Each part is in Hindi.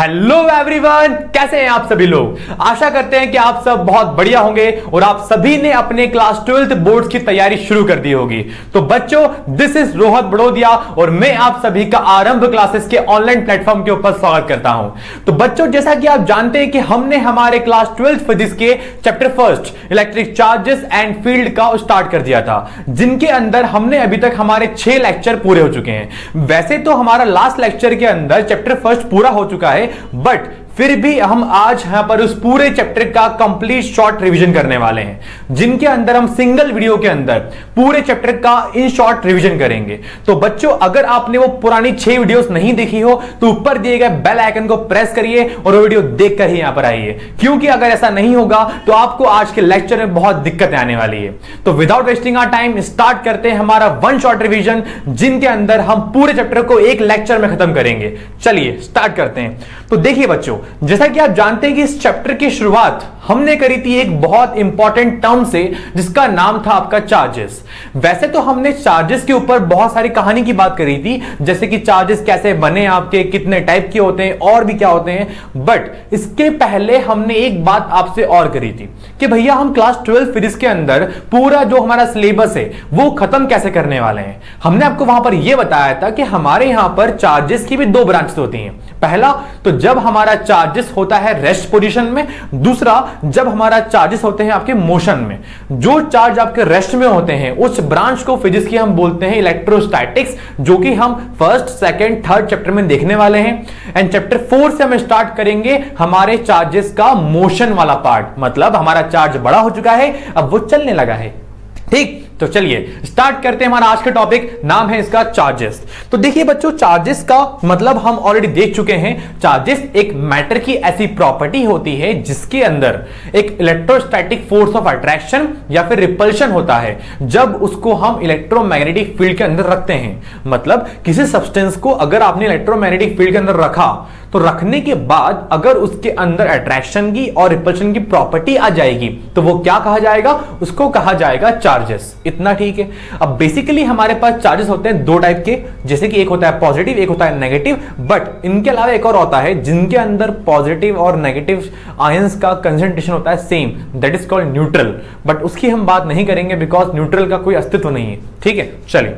हेलो एवरीवन, कैसे हैं आप सभी लोग। आशा करते हैं कि आप सब बहुत बढ़िया होंगे और आप सभी ने अपने क्लास 12th बोर्ड्स की तैयारी शुरू कर दी होगी। तो बच्चों, दिस इज रोहत बड़ोदिया और मैं आप सभी का आरंभ क्लासेस के ऑनलाइन प्लेटफॉर्म के ऊपर स्वागत करता हूं। तो बच्चों, जैसा कि आप जानते हैं कि हमने हमारे क्लास 12th फिजिक्स के chapter first electric charges and field का स्टार्ट कर दिया था, जिनके अंदर हमने अभी तक हमारे 6 लेक्चर पूरे हो चुके हैं। वैसे तो हमारा लास्ट लेक्चर के अंदर चैप्टर फर्स्ट पूरा हो चुका है, बट फिर भी हम आज यहां पर उस पूरे चैप्टर का कंप्लीट शॉर्ट रिवीजन करने वाले हैं, जिनके अंदर हम सिंगल वीडियो के अंदर पूरे चैप्टर का इन शॉर्ट रिवीजन करेंगे। तो बच्चों, अगर आपने वो पुरानी 6 वीडियोस नहीं देखी हो तो ऊपर दिए गए बेल आइकन को प्रेस करिए और वो वीडियो देखकर ही यहां पर आइए, क्योंकि अगर ऐसा नहीं होगा तो आपको आज के लेक्चर में बहुत दिक्कतें आने वाली है। तो without wasting our time start करते हैं हमारा वन शॉर्ट रिवीजन, जिनके अंदर हम पूरे चैप्टर को एक लेक्चर में खत्म करेंगे। चलिए स्टार्ट करते हैं। तो देखिए बच्चों, जैसा कि आप जानते हैं कि इस चैप्टर की शुरुआत हमने करी थी एक बहुत इंपॉर्टेंट टर्म से, जिसका नाम था आपका चार्जेस। वैसे तो हमने चार्जेस के ऊपर बहुत सारी कहानी की बात करी थी, जैसे कि चार्जेस कैसे बने, आपके कितने टाइप के होते हैं और भी क्या होते हैं। बट इसके पहले हमने एक बात आपसे और करी थी कि भैया हम क्लास 12 फिजिक्स के अंदर पूरा जो हमारा सिलेबस है वो खत्म कैसे करने वाले हैं। हमने आपको वहां पर यह बताया था कि हमारे यहां पर चार्जेस की भी 2 ब्रांचेस होती हैं। पहला तो जब हमारा चार्जेस होता है रेस्ट पोजीशन में, दूसरा जब हमारा चार्जेस होते हैं आपके मोशन में। जो चार्ज आपके रेस्ट में होते हैं उस ब्रांच को फिजिक्स की हम बोलते हैं इलेक्ट्रोस्टैटिक्स, जो कि हम फर्स्ट, सेकंड, थर्ड चैप्टर में देखने वाले हैं। एंड चैप्टर 4 से हम स्टार्ट करेंगे हमारे चार्जेस का मोशन वाला पार्ट, मतलब हमारा चार्ज बड़ा हो चुका है, अब वो चलने लगा है। ठीक, तो चलिए स्टार्ट करते हैं। हमारा आज का टॉपिक नाम है इसका चार्जेस। तो देखिए बच्चों, चार्जेस का मतलब हम ऑलरेडी देख चुके हैं। चार्जेस एक मैटर की ऐसी प्रॉपर्टी होती है जिसके अंदर एक इलेक्ट्रोस्टैटिक फोर्स ऑफ अट्रैक्शन या फिर रिपल्शन होता है, जब उसको हम इलेक्ट्रोमैग्नेटिक फील्ड के अंदर रखते हैं। मतलब किसी सब्सटेंस को अगर आपने इलेक्ट्रोमैग्नेटिक फील्ड के अंदर रखा तो रखने के बाद अगर उसके अंदर अट्रैक्शन की और रिपल्शन की प्रॉपर्टी आ जाएगी तो वो क्या कहा जाएगा, उसको कहा जाएगा चार्जेस। इतना ठीक है। अब बेसिकली हमारे पास चार्जेस होते हैं 2 टाइप के, जैसे कि एक होता है पॉजिटिव, एक होता है नेगेटिव। बट इनके अलावा एक और होता है जिनके अंदर पॉजिटिव और नेगेटिव आयंस का कंसंट्रेशन होता है same, that is called neutral. But उसकी हम बात नहीं करेंगे बिकॉज न्यूट्रल का कोई अस्तित्व नहीं है। ठीक है, चलिए।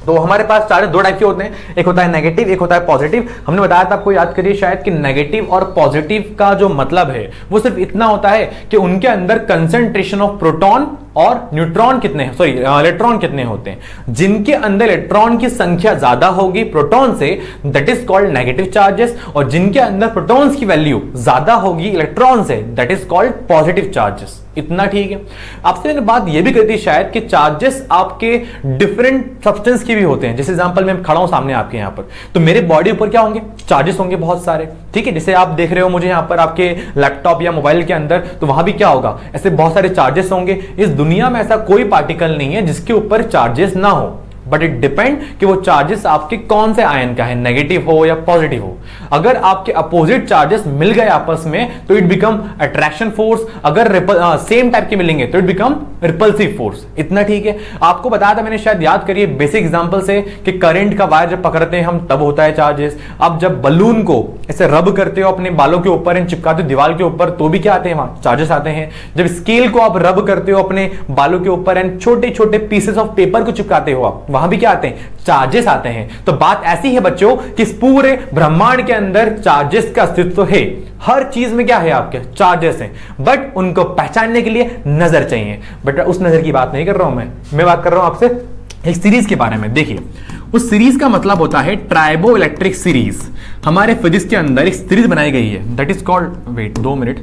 तो हमारे पास चार्जेस 2 टाइप के होते हैं, एक होता है नेगेटिव, एक होता है पॉजिटिव। हमने बताया था, आपको याद करिए शायद, कि नेगेटिव और पॉजिटिव का जो मतलब है वो सिर्फ इतना होता है कि उनके अंदर कंसंट्रेशन ऑफ प्रोटॉन और न्यूट्रॉन कितने, इलेक्ट्रॉन कितने होते हैं। जिनके अंदर इलेक्ट्रॉन की संख्या ज्यादा होगी प्रोटॉन से, that is called negative charges, और जिनके अंदर प्रोटॉन्स की वैल्यू ज्यादा होगी इलेक्ट्रॉन से, that is called positive charges. इतना ठीक है। आपसे मैंने बात यह भी करी थी शायद कि चार्जेस आपके डिफरेंट सब्सटेंस के भी होते हैं। जैसे एग्जांपल मैं खड़ा हूं सामने आपके यहां पर, तो मेरे बॉडी ऊपर क्या होंगे, चार्जेस होंगे बहुत सारे। ठीक है, जैसे आप देख रहे हो मुझे यहां पर आपके लैपटॉप या मोबाइल के अंदर, तो वहां भी क्या होगा, ऐसे बहुत सारे चार्जेस होंगे। इस दुनिया में ऐसा कोई पार्टिकल नहीं है जिसके ऊपर चार्जेस ना हो, बट इट डिपेंड कि वो चार्जेस आपके कौन से आयन का है, नेगेटिव हो या पॉजिटिव हो। अगर आपके अपोजिट चार्जेस मिल गए आपस में तो इट बिकम अट्रैक्शन फोर्स, अगर सेम टाइप के मिलेंगे तो इट बिकम रिपल्सिव फोर्स। इतना ठीक है। आपको बताया था मैंने, शायद याद करिए बेसिक एग्जांपल से, कि करंट का वायर जब पकड़ते हैं हम तब होता है चार्जेस। अब जब बलून को ऐसे रब करते हो अपने बालों के ऊपर एंड चिपकाते हो दीवार के ऊपर तो भी क्या आते हैं, वहां चार्जेस आते हैं। जब स्केल को आप रब करते हो अपने बालों के ऊपर एंड छोटे छोटे पीसेस ऑफ पेपर को चिपकाते हो आप, वहां भी क्या आते हैं, चार्जेस आते हैं। तो बात ऐसी है बच्चों कि इस पूरे ब्रह्मांड के अंदर चार्जेस का अस्तित्व है। हर चीज में क्या है, आपके चार्जेस हैं, बट उनको पहचानने के लिए नजर चाहिए। बट उस नजर की बात नहीं कर रहा हूं मैं बात कर रहा हूं आपसे एक सीरीज के बारे में। देखिए, उस सीरीज का मतलब होता है ट्राइबो इलेक्ट्रिक सीरीज। हमारे फिजिक्स के अंदर एक सीरीज बनाई गई है, that is called, wait 2 minute,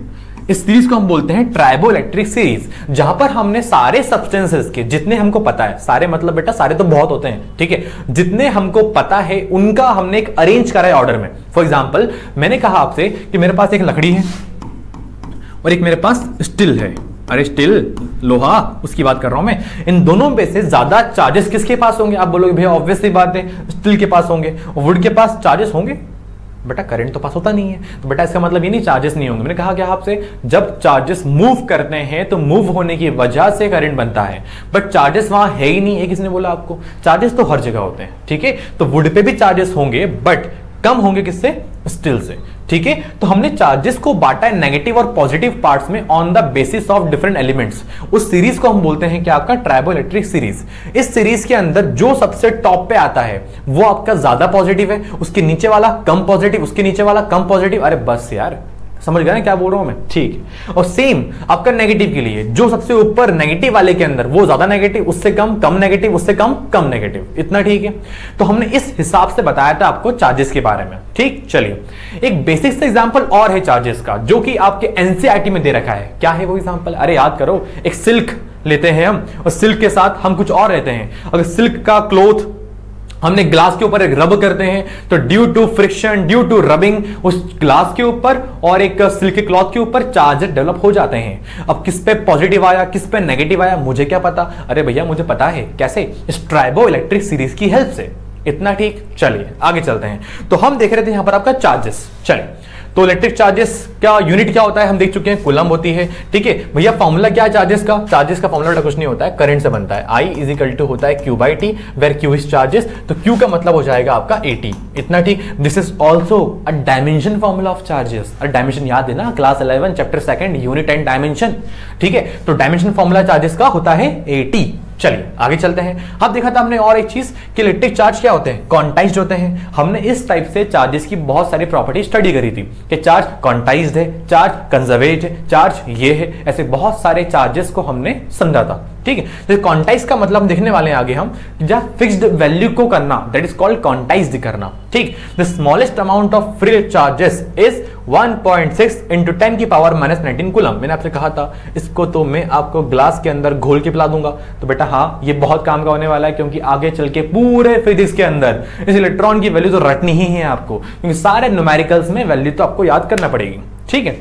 इस सीरीज को हम बोलते हैं ट्राइबो इलेक्ट्रिक सीरीज, जहां पर हमने सारे सब्सटेंसेस के जितने हमको पता है, सारे मतलब बेटा सारे तो बहुत होते हैं, ठीक है, जितने हमको पता है उनका हमने एक अरेंज करा है ऑर्डर में। फॉर एग्जांपल, मैंने कहा आपसे कि मेरे पास एक लकड़ी है और एक मेरे पास स्टील है। अरे स्टील, लोहा, उसकी बात कर रहा हूं मैं। इन दोनों में से ज्यादा चार्जेस किसके पास होंगे? आप बोलोगे भैया ऑब्वियस सी बात है, स्टील के पास होंगे। और वुड के पास चार्जेस होंगे? बेटा करंट तो पास होता नहीं है, तो बेटा इसका मतलब ये नहीं चार्जेस नहीं होंगे। मैंने कहा क्या आपसे, जब चार्जेस मूव करते हैं तो मूव होने की वजह से करंट बनता है, बट चार्जेस वहां है ही नहीं है। किसने बोला आपको? चार्जेस तो हर जगह होते हैं, ठीक है। तो वुड पे भी चार्जेस होंगे बट कम होंगे किससे? स्टील से। ठीक है। तो हमने चार्जेस को बांटा है नेगेटिव और पॉजिटिव पार्ट्स में on the basis of different elements. उस सीरीज को हम बोलते हैं कि आपका ट्राइबोइलेक्ट्रिक सीरीज। इस सीरीज के अंदर जो सबसे टॉप पे आता है वो आपका ज्यादा पॉजिटिव है, उसके नीचे वाला कम पॉजिटिव, उसके नीचे वाला कम पॉजिटिव। अरे बस यार, समझ गए ना क्या बोल रहा हूं मैं, ठीक। और सेम आपका नेगेटिव के लिए, जो सबसे ऊपर नेगेटिव वाले के अंदर वो ज्यादा नेगेटिव, उससे कम कम नेगेटिव, उससे कम कम नेगेटिव, इतना ठीक है। तो हमने इस हिसाब से बताया था आपको चार्जेस के बारे में, ठीक। चलिए एक बेसिक सा एग्जांपल और है चार्जेस का, जो कि आपके एनसीईआरटी में दे रखा है। क्या है वो एग्जांपल? अरे याद करो, एक सिल्क लेते हैं हम, और सिल्क के साथ हम कुछ और लेते हैं। अगर सिल्क का क्लॉथ हमने ग्लास के ऊपर एक रब करते हैं तो due to friction, due to rubbing उस ग्लास के ऊपर और एक सिल्क के क्लॉथ के ऊपर चार्जेस डेवलप हो जाते हैं। अब किस पे पॉजिटिव आया, किस पे नेगेटिव आया, मुझे क्या पता? अरे भैया मुझे पता है, कैसे? इस ट्राइबोइलेक्ट्रिक सीरीज की हेल्प से, इतना ठीक। चलिए आगे चलते हैं। तो हम देख रहे थे यहां पर आपका चार्जेस। चलिए, तो इलेक्ट्रिक चार्जेस का यूनिट क्या होता है हम देख चुके हैं, कूलम होती है, ठीक है भैया। फॉर्मूला क्या है चार्जेस का? चार्जेस का फॉर्मूला कुछ नहीं होता है, करंट से बनता है। I इज इक्वल टू होता है Q/T, where Q is charges, तो Q का मतलब हो जाएगा आपका AT, इतना ठीक। This is also a dimension formula of charges. Dimension याद है ना, class 11 chapter 2 unit and dimension, ठीक है। तो डायमेंशन फॉर्मूला चार्जेस का होता है AT। चलिए आगे चलते हैं। अब देखा था हमने और एक चीज कि इलेक्ट्रिक चार्ज क्या होते हैं, क्वांटाइज्ड होते हैं। हमने इस टाइप से चार्जेस की बहुत सारी प्रॉपर्टी स्टडी करी थी कि चार्ज क्वांटाइज्ड है, चार्ज कंजर्वेट है, चार्ज ये है, ऐसे बहुत सारे चार्जेस को हमने समझा था, ठीक है। तो क्वांटाइज का मतलब देखने वाले हैं आगे हम, जहां फिक्स्ड वैल्यू को करना, दैट इज कॉल्ड क्वांटाइज्ड करना, ठीक। The smallest amount of free charges is 1.6 into 10 की पावर -19 कूलम। मैंने आपसे कहा था इसको तो मैं आपको ग्लास के अंदर घोल के पिला दूंगा, तो बेटा हाँ ये बहुत काम का होने वाला है, क्योंकि आगे चल के पूरे फिजिक्स के अंदर इस इलेक्ट्रॉन की वैल्यू तो रटनी ही है आपको, क्योंकि सारे न्यूमेरिकल्स में वैल्यू तो आपको याद करना पड़ेगी, ठीक है।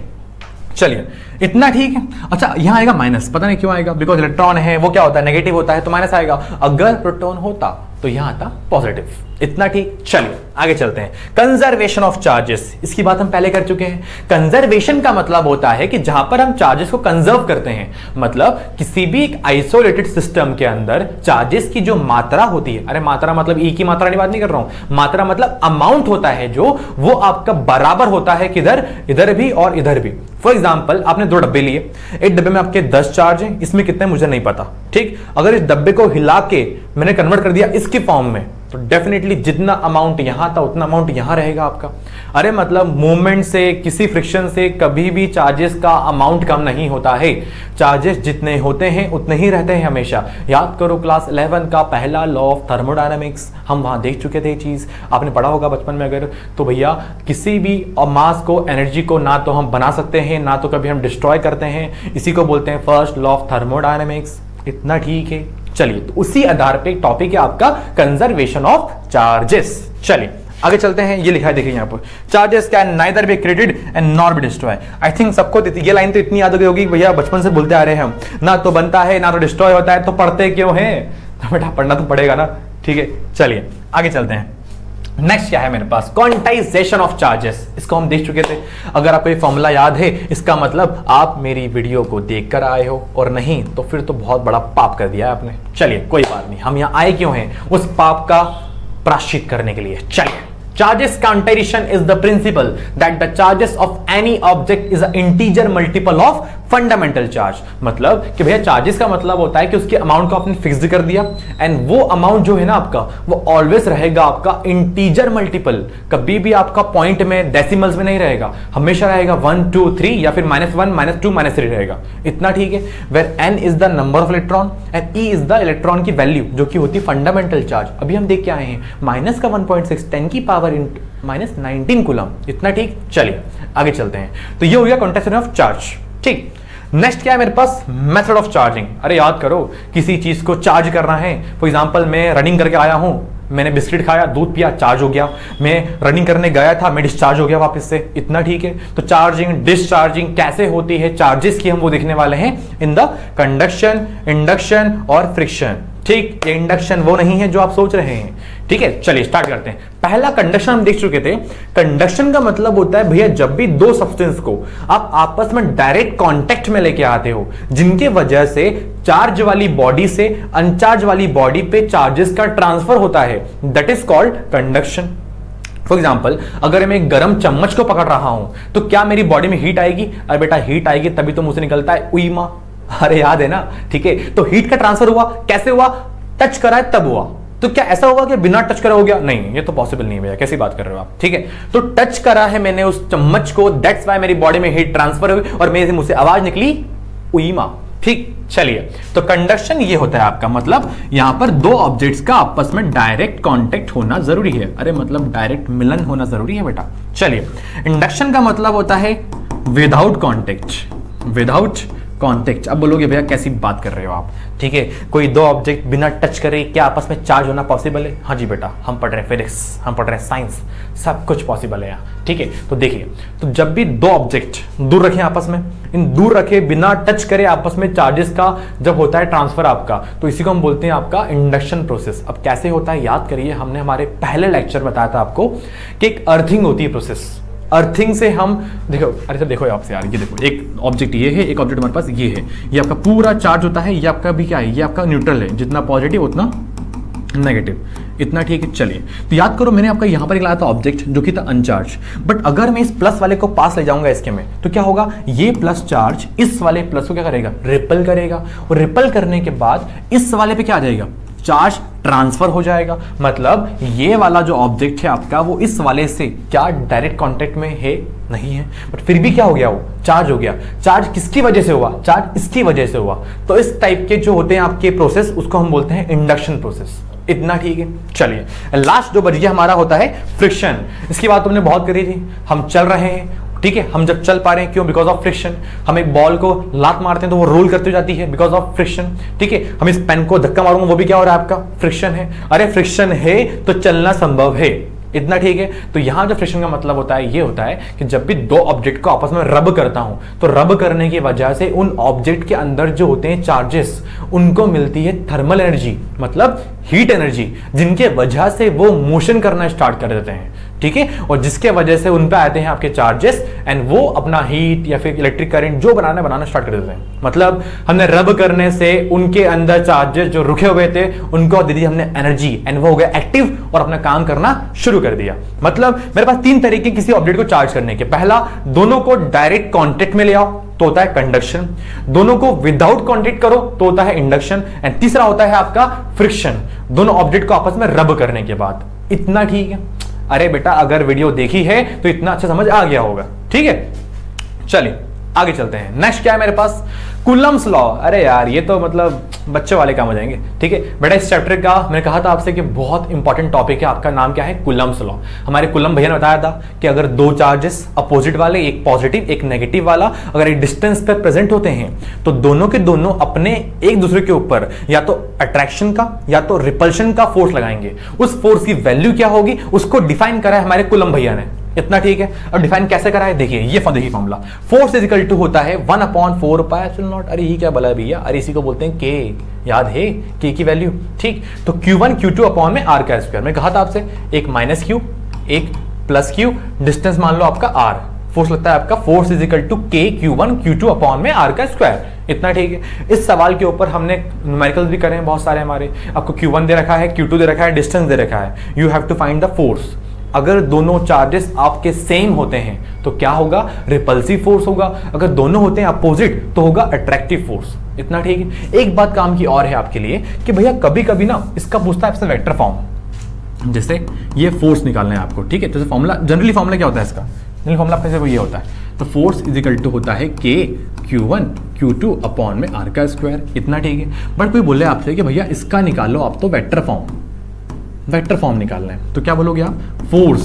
चलिए इतना ठीक है। अच्छा यहां आएगा माइनस, पता नहीं क्यों आएगा, बिकॉज इलेक्ट्रॉन है वो क्या होता है, नेगेटिव होता है, तो माइनस आएगा। अगर प्रोटॉन होता तो यहां आता पॉजिटिव, इतना ठीक। चलिए आगे चलते हैं। कंजर्वेशन ऑफ चार्जेस, इसकी बात हम पहले कर चुके हैं। कंजर्वेशन का मतलब होता है कि जहां पर हम चार्जेस को कंजर्व करते हैं, मतलब किसी भी एक आइसोलेटेड सिस्टम के अंदर चार्जेस की जो मात्रा होती है, अरे मात्रा मतलब ई की मात्रा की बात नहीं कर रहा हूं, मात्रा मतलब अमाउंट होता है जो, वो आपका बराबर होता है किधर, इधर भी और इधर भी। फॉर एग्जाम्पल आपने 2 डब्बे लिए, एक डब्बे में आपके 10 चार्ज हैं, इसमें कितने मुझे नहीं पता, ठीक। अगर इस डब्बे को हिला के मैंने कन्वर्ट कर दिया इसकी फॉर्म में, तो डेफिनेटली जितना अमाउंट यहां था उतना अमाउंट यहां रहेगा आपका। अरे मतलब मूवमेंट से, किसी फ्रिक्शन से कभी भी चार्जेस का अमाउंट कम नहीं होता है, चार्जेस जितने होते हैं उतने ही रहते हैं हमेशा। याद करो क्लास 11 का पहला लॉ ऑफ थर्मोडायनामिक्स, हम वहां देख चुके थे चीज, आपने पढ़ा होगा बचपन में अगर, तो भैया किसी भी मास को, एनर्जी को ना तो हम बना सकते हैं ना तो कभी हम डिस्ट्रॉय करते हैं, इसी को बोलते हैं फर्स्ट लॉ ऑफ थर्मोडायनामिक्स, इतना ठीक है। चलिए तो उसी आधार पे एक टॉपिक है आपका कंजर्वेशन ऑफ चार्जेस। चलिए आगे चलते हैं। ये लिखा है देखिए यहां पर, charges can neither be created and not be destroy. I think सबको ये लाइन तो इतनी याद हो गई होगी, भैया बचपन से बोलते आ रहे हैं हम, ना तो बनता है ना तो डिस्ट्रॉय होता है, तो पढ़ते क्यों हैं? तो बेटा पढ़ना तो पड़ेगा ना, ठीक है। चलिए आगे चलते हैं। नेक्स्ट क्या है मेरे पास, क्वांटाइजेशन ऑफ चार्जेस, इसको हम देख चुके थे। अगर आपको ये फॉर्मूला याद है, इसका मतलब आप मेरी वीडियो को देखकर आए हो, और नहीं तो फिर तो बहुत बड़ा पाप कर दिया आपने। चलिए कोई बात नहीं, हम यहां आए क्यों हैं, उस पाप का प्रायश्चित करने के लिए। चलिए, charges quantization is the principal that the charges of any object is a integer multiple of fundamental charge. मतलब कि भैया चार्जेस का मतलब होता है कि उसके अमाउंट को आपने फिक्स कर दिया, एंड वो अमाउंट जो है ना आपका, वो ऑलवेज रहेगा आपका इंटीजर मल्टीपल, कभी भी आपका पॉइंट में, डेसिमल्स में नहीं रहेगा, हमेशा रहेगा 1 2 3 या फिर -1 -2 -3 रहेगा, इतना ठीक है। Where n is the number of electron and e is the electron की वैल्यू जो कि होती है फंडामेंटल चार्ज। अभी हम देख के आए हैं माइनस का 1.6 10 की पावर -19 कूलम, इतना ठीक। चलिए आगे चलते हैं। तो ये हो गया क्वांटाइजेशन ऑफ चार्ज, ठीक। नेक्स्ट क्या है मेरे पास, मेथड ऑफ चार्जिंग। अरे याद करो, किसी चीज को चार्ज करना है, फॉर एग्जांपल मैं रनिंग करके आया हूं, मैंने बिस्किट खाया, दूध पिया, चार्ज हो गया। मैं रनिंग करने गया था, मैं डिस्चार्ज हो गया वापस से, इतना ठीक है। तो चार्जिंग डिस्चार्जिंग कैसे होती है चार्जेस की, हम वो देखने वाले हैं इन द कंडक्शन, इंडक्शन और फ्रिक्शन, ठीक। ये इंडक्शन वो नहीं है जो आप सोच रहे हैं, ठीक है। चलिए स्टार्ट करते हैं। पहला कंडक्शन हम देख चुके थे। कंडक्शन का मतलब होता है भैया जब भी दो सब्सटेंस को आप आपस में डायरेक्ट कांटेक्ट में लेके आते हो, जिनके वजह से चार्ज वाली बॉडी से अनचार्ज वाली बॉडी पे चार्जेस का ट्रांसफर होता है, that is called conduction. For example अगर मैं एक गर्म चम्मच को पकड़ रहा हूं तो क्या मेरी बॉडी में हीट आएगी? अरे बेटा हीट आएगी तभी तो मुंह से निकलता है उई मां। अरे याद है ना, ठीक है। तो हीट का ट्रांसफर हुआ, कैसे हुआ? टच करा है तब हुआ। तो क्या ऐसा होगा कि बिना टच करा हो गया? नहीं, ये तो पॉसिबल नहीं भैया, कैसी बात कर रहे हो आप, ठीक है। तो टच करा है मैंने उस चम्मच को, दैट्स व्हाई मेरी बॉडी में हीट ट्रांसफर हुई और मेरे मुंह से आवाज निकली उई मां, ठीक। चलिए, तो कंडक्शन ये होता है आपका, मतलब यहां पर दो ऑब्जेक्ट्स का आपस में डायरेक्ट कांटेक्ट होना जरूरी है। अरे मतलब डायरेक्ट मिलन होना जरूरी है बेटा। चलिए, इंडक्शन का मतलब होता है विदाउट कांटेक्ट, विदाउट कांटेक्ट। अब बोलोगे भैया कैसी बात कर रहे हो आप, ठीक है। कोई दो ऑब्जेक्ट बिना टच करे क्या आपस में चार्ज होना पॉसिबल है? हाँ जी बेटा, हम पढ़ रहे हैं फिजिक्स, हम पढ़ रहे हैं साइंस, सब कुछ पॉसिबल है यहाँ, ठीक है। तो देखिए, तो जब भी दो ऑब्जेक्ट दूर रखें आपस में, इन दूर रखे बिना टच करे आपस में चार्जेस का जब होता है ट्रांसफर आपका, तो इसी को हम बोलते हैं आपका इंडक्शन प्रोसेस। अब कैसे होता है याद करिए, हमने हमारे पहले लेक्चर बताया था आपको कि एक अर्थिंग होती है प्रोसेस। अर्थिंग से हम देखो, अरे देखो आपसे यार, ये देखो एक ऑब्जेक्ट ये है, एक ऑब्जेक्ट हमारे पास ये है, ये आपका पूरा चार्ज होता है, ये आपका भी क्या है, ये आपका न्यूट्रल है, जितना पॉजिटिव उतना नेगेटिव, इतना ठीक है। चलिए, तो याद करो मैंने आपका यहां पर एक लाया था ऑब्जेक्ट जो कि था अनचार्ज, बट अगर मैं इस प्लस वाले को पास ले जाऊंगा इसके में, तो क्या होगा, ये प्लस चार्ज इस वाले प्लस को क्या करेगा, रिपल करेगा, और रिपल करने के बाद इस वाले पे क्या आ जाएगा, चार्ज ट्रांसफर हो जाएगा। मतलब ये वाला जो ऑब्जेक्ट है आपका वो इस वाले से क्या डायरेक्ट कांटेक्ट में है, नहीं है, बट फिर भी क्या हो गया, वो चार्ज हो गया। चार्ज किसकी वजह से हुआ, चार्ज इसकी वजह से हुआ। तो इस टाइप के जो होते हैं आपके प्रोसेस, उसको हम बोलते हैं इंडक्शन प्रोसेस। इतना ठीक है। चलिए, लास्ट जो बच गया हमारा होता है फ्रिक्शन। इसकी बात तुमने बहुत करी थी। हम चल रहे हैं, ठीक है, हम जब चल पा रहे हैं क्यों, बिकॉज ऑफ फ्रिक्शन। हम एक बॉल को लात मारते हैं तो वो रोल करती जाती है बिकॉज ऑफ फ्रिक्शन, ठीक है। हम इस पेन को धक्का मारूंगा, वो भी क्या हो रहा है आपका, फ्रिक्शन है। अरे फ्रिक्शन है तो चलना संभव है, इतना ठीक है। तो यहां जो फ्रिक्शन का मतलब होता है, ये होता है कि जब भी दो ऑब्जेक्ट को आपस में रब करता हूं, तो रब करने की वजह से उन ऑब्जेक्ट के अंदर जो होते हैं चार्जेस, उनको मिलती है थर्मल एनर्जी, मतलब हीट एनर्जी, जिनके वजह से वो मोशन करना स्टार्ट कर देते हैं, ठीक है। और जिसके वजह से उन पे आते हैं आपके चार्जेस, एंड वो अपना हीट या फिर इलेक्ट्रिक करंट जो बनाना स्टार्ट कर देते हैं। मतलब हमने रब करने से उनके अंदर चार्जेस जो रुके हुए थे उनको दे दी हमने एनर्जी, एंड वो हो गया एक्टिव और अपना काम करना शुरू कर दिया। मतलब मेरे पास तीन तरीके किसी ऑब्जेक्ट को चार्ज करने के। पहला, दोनों को डायरेक्ट कांटेक्ट में ले आओ तो होता है कंडक्शन, दोनों को विदाउट कांटेक्ट करो तो होता है इंडक्शन, एंड तीसरा होता है आपका फ्रिक्शन, दोनों ऑब्जेक्ट को आपस में रब करने के बाद। इतना ठीक है। अरे बेटा अगर वीडियो देखी है तो इतना अच्छा समझ आ गया होगा, ठीक है। चलिए आगे चलते हैं। नेक्स्ट क्या है मेरे पास, कूलम्स लॉ। अरे यार ये तो मतलब बच्चे वाले काम हो जाएंगे, ठीक है बेटा। इस चैप्टर का मैंने कहा था आपसे कि बहुत इंपॉर्टेंट टॉपिक है आपका, नाम क्या है, कूलम्स लॉ। हमारे कूलम भैया ने बताया था कि अगर दो चार्जेस अपोजिट वाले, एक पॉजिटिव एक नेगेटिव वाला, अगर एक डिस्टेंस पर प्रेजेंट होते हैं तो दोनों के दोनों अपने एक दूसरे के ऊपर या तो अट्रैक्शन का या तो रिपल्शन का फोर्स लगाएंगे। उस फोर्स की वैल्यू क्या होगी उसको डिफाइन करा है हमारे कूलम भैया ने। इतना ठीक है। अब डिफाइन कैसे करा है, देखिए ये देखिए formula, force is equal to होता है 1/4πε0। अरे ये क्या बोला भैया, अरे इसी को बोलते हैं के, याद है के की वैल्यू, ठीक। तो Q1 Q2 अपॉन में R का स्क्वायर। मैं कहा था आपसे एक माइनस क्यू एक प्लस क्यू, डिस्टेंस मान लो आपका R, फोर्स लगता है आपका फोर्स इज इक्वल टू के Q1 Q2 अपॉन में R का स्क्वायर। इतना ठीक है। इस सवाल के ऊपर हमने न्यूमेरिकल्स भी करे हैं बहुत सारे हमारे। आपको Q1 दे रखा है, Q2 दे रखा है, डिस्टेंस दे रखा है, you have to find the force. अगर दोनों चार्जेस आपके सेम होते हैं तो क्या होगा, रिपल्सिव फोर्स होगा। अगर दोनों होते हैं अपोजिट तो होगा अट्रैक्टिव फोर्स। इतना ठीक है। एक बात काम की और है आपके लिए कि भैया कभी कभी ना इसका पूछता है आपसे वेक्टर फॉर्म, जैसे ये फोर्स निकालना है आपको, ठीक है। तो फॉर्मूला, जनरली फॉर्मूला क्या होता है इसका, जनरली फॉर्मूला आपका ये होता है, तो फोर्स इज इक्वल टू होता है के Q1 Q2 अपॉन में R का स्क्वायर। इतना ठीक है। बट कोई बोले आपसे कि भैया इसका निकालो आप तो वेक्टर फॉर्म, वेक्टर फॉर्म निकालना है, तो क्या बोलोगे आप, फोर्स,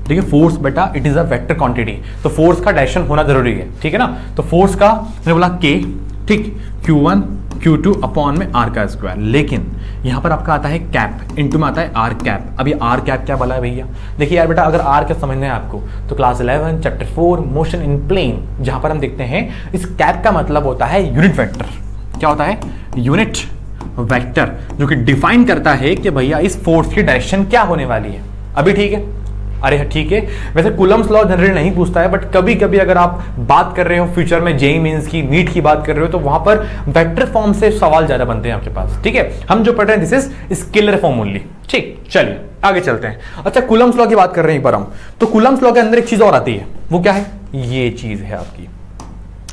ठीक है। फोर्स बेटा it is a vector quantity, तो फोर्स का डायरेक्शन होना जरूरी है, ठीक है ना। तो फोर्स का मैंने बोला के, ठीक, Q1 Q2 अपॉन में R का स्क्वायर। लेकिन यहां पर आपका आता है कैप, इनटू में आता है R कैप। अब ये R कैप क्या बोला है भैया, देखिए यार बेटा अगर R कैप समझना है आपको तो class 11 chapter 4 motion in plane, जहां पर हम देखते हैं इस कैप का मतलब होता है यूनिट वेक्टर। क्या होता है, यूनिट वेक्टर, जो कि डिफाइन करता है कि भैया इस फोर्स की डायरेक्शन क्या होने वाली है। अभी ठीक है, अरे ठीक है। वैसे कूलम्स लॉ जनरली नहीं पूछता है, बट कभी कभी अगर आप बात कर रहे हो फ्यूचर में जेईई मेंस की, नीट की बात कर रहे हो, तो वहां पर वेक्टर फॉर्म से सवाल ज्यादा बनते हैं आपके पास, ठीक है। हम जो पढ़ रहे हैं this is scalar form only, ठीक। चलिए आगे चलते हैं। अच्छा, कूलम्स लॉ की बात कर रहे हैं एक बार हम, तो कूलम्स लॉ के अंदर एक चीज और आती है, वो क्या है? ये चीज है आपकी,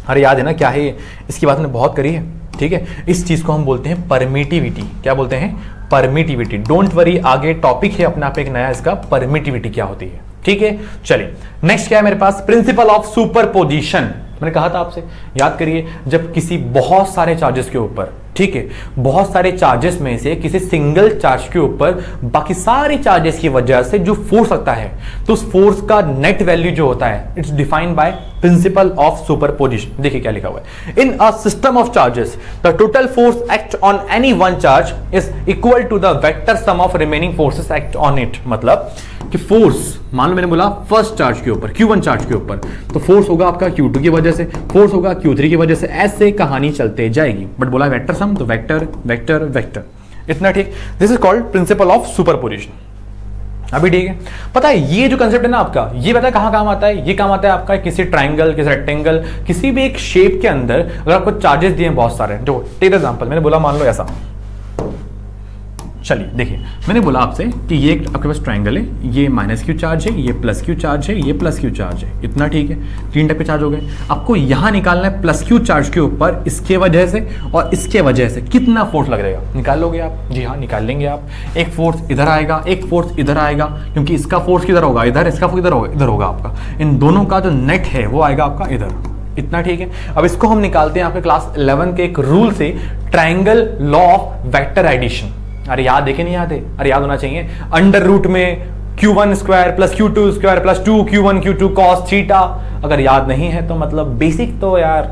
अरे याद है ना क्या है ये? इसकी बात हमने बहुत करी है, ठीक है। इस चीज को हम बोलते हैं परमिटिविटी। क्या बोलते हैं? परमिटिविटी। डोंट वरी, आगे टॉपिक है अपना आप एक नया इसका, परमिटिविटी क्या होती है, ठीक है। चलिए नेक्स्ट क्या है मेरे पास? Principal of superposition. मैंने कहा था आपसे, याद करिए, जब किसी बहुत सारे चार्जेस के ऊपर, ठीक है, बहुत सारे चार्जेस में से किसी सिंगल चार्ज के ऊपर बाकी सारे चार्जेस की वजह से जो फोर्स लगता है, तो उस फोर्स का नेट वैल्यू जो होता है, it's defined by principle of superposition. देखिए क्या लिखा हुआ है, in a system of charges the total force act on any one charge is equal to the vector sum of remaining forces act on it. मतलब कि फोर्स, मान लो मैंने बोला फर्स्ट चार्ज के ऊपर, Q1 चार्ज के ऊपर, तो फोर्स होगा आपका Q2 की वजह से, फोर्स होगा Q3 की वजह से, ऐसे कहानी चलते जाएगी। बट बोला वेक्टर सम, तो वेक्टर वेक्टर वेक्टर, इतना ठीक। This is called principal of superposition. अभी ठीक है, पता है ये जो कंसेप्ट है ना आपका, ये पता है कहां काम आता है? ये काम आता है आपका किसी ट्राइंगल, किसी रेक्टेंगल, किसी भी एक शेप के अंदर अगर आपको चार्जेस दिए बहुत सारे। जो टेक एग्जांपल मैंने बोला, मान लो ऐसा, चलिए देखिए, मैंने बोला आपसे कि ये आपके पास ट्राइंगल है, ये माइनस क्यू चार्ज है, ये प्लस क्यू चार्ज है, ये प्लस क्यू चार्ज है, इतना ठीक है। 3 टाइप के चार्ज हो गए। आपको यहां निकालना है प्लस क्यू चार्ज के ऊपर इसके वजह से और इसके वजह से कितना फोर्स लग रहेगा, निकाल लोगे आप? जी हाँ, निकाल लेंगे आप। एक फोर्स इधर आएगा, एक फोर्स इधर आएगा, क्योंकि इसका फोर्स किधर होगा? इधर, इसका फोर्स इधर होगा आपका। इन दोनों का जो नेट है वो आएगा आपका इधर, इतना ठीक है। अब इसको हम निकालते हैं आपके क्लास 11 के एक रूल से, triangle law of vector addition. अरे याद है कि नहीं याद है? अरे याद होना चाहिए। अंडर रूट में Q1 square plus Q2 square plus 2 Q1 Q2 cos theta. अगर याद नहीं है तो मतलब बेसिक तो यार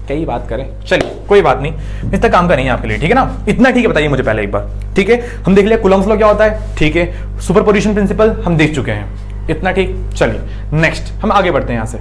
कई बात करें। चलिए कोई बात नहीं, इस तक काम का नहीं है आपके लिए, ठीक है ना? इतना ठीक है, बताइए मुझे पहले एक बार, ठीक है। हम देख लिया कूलम्स लॉ क्या होता है, ठीक है। सुपरपोजिशन प्रिंसिपल हम देख चुके हैं, इतना ठीक। चलिए नेक्स्ट हम आगे बढ़ते हैं यहां से।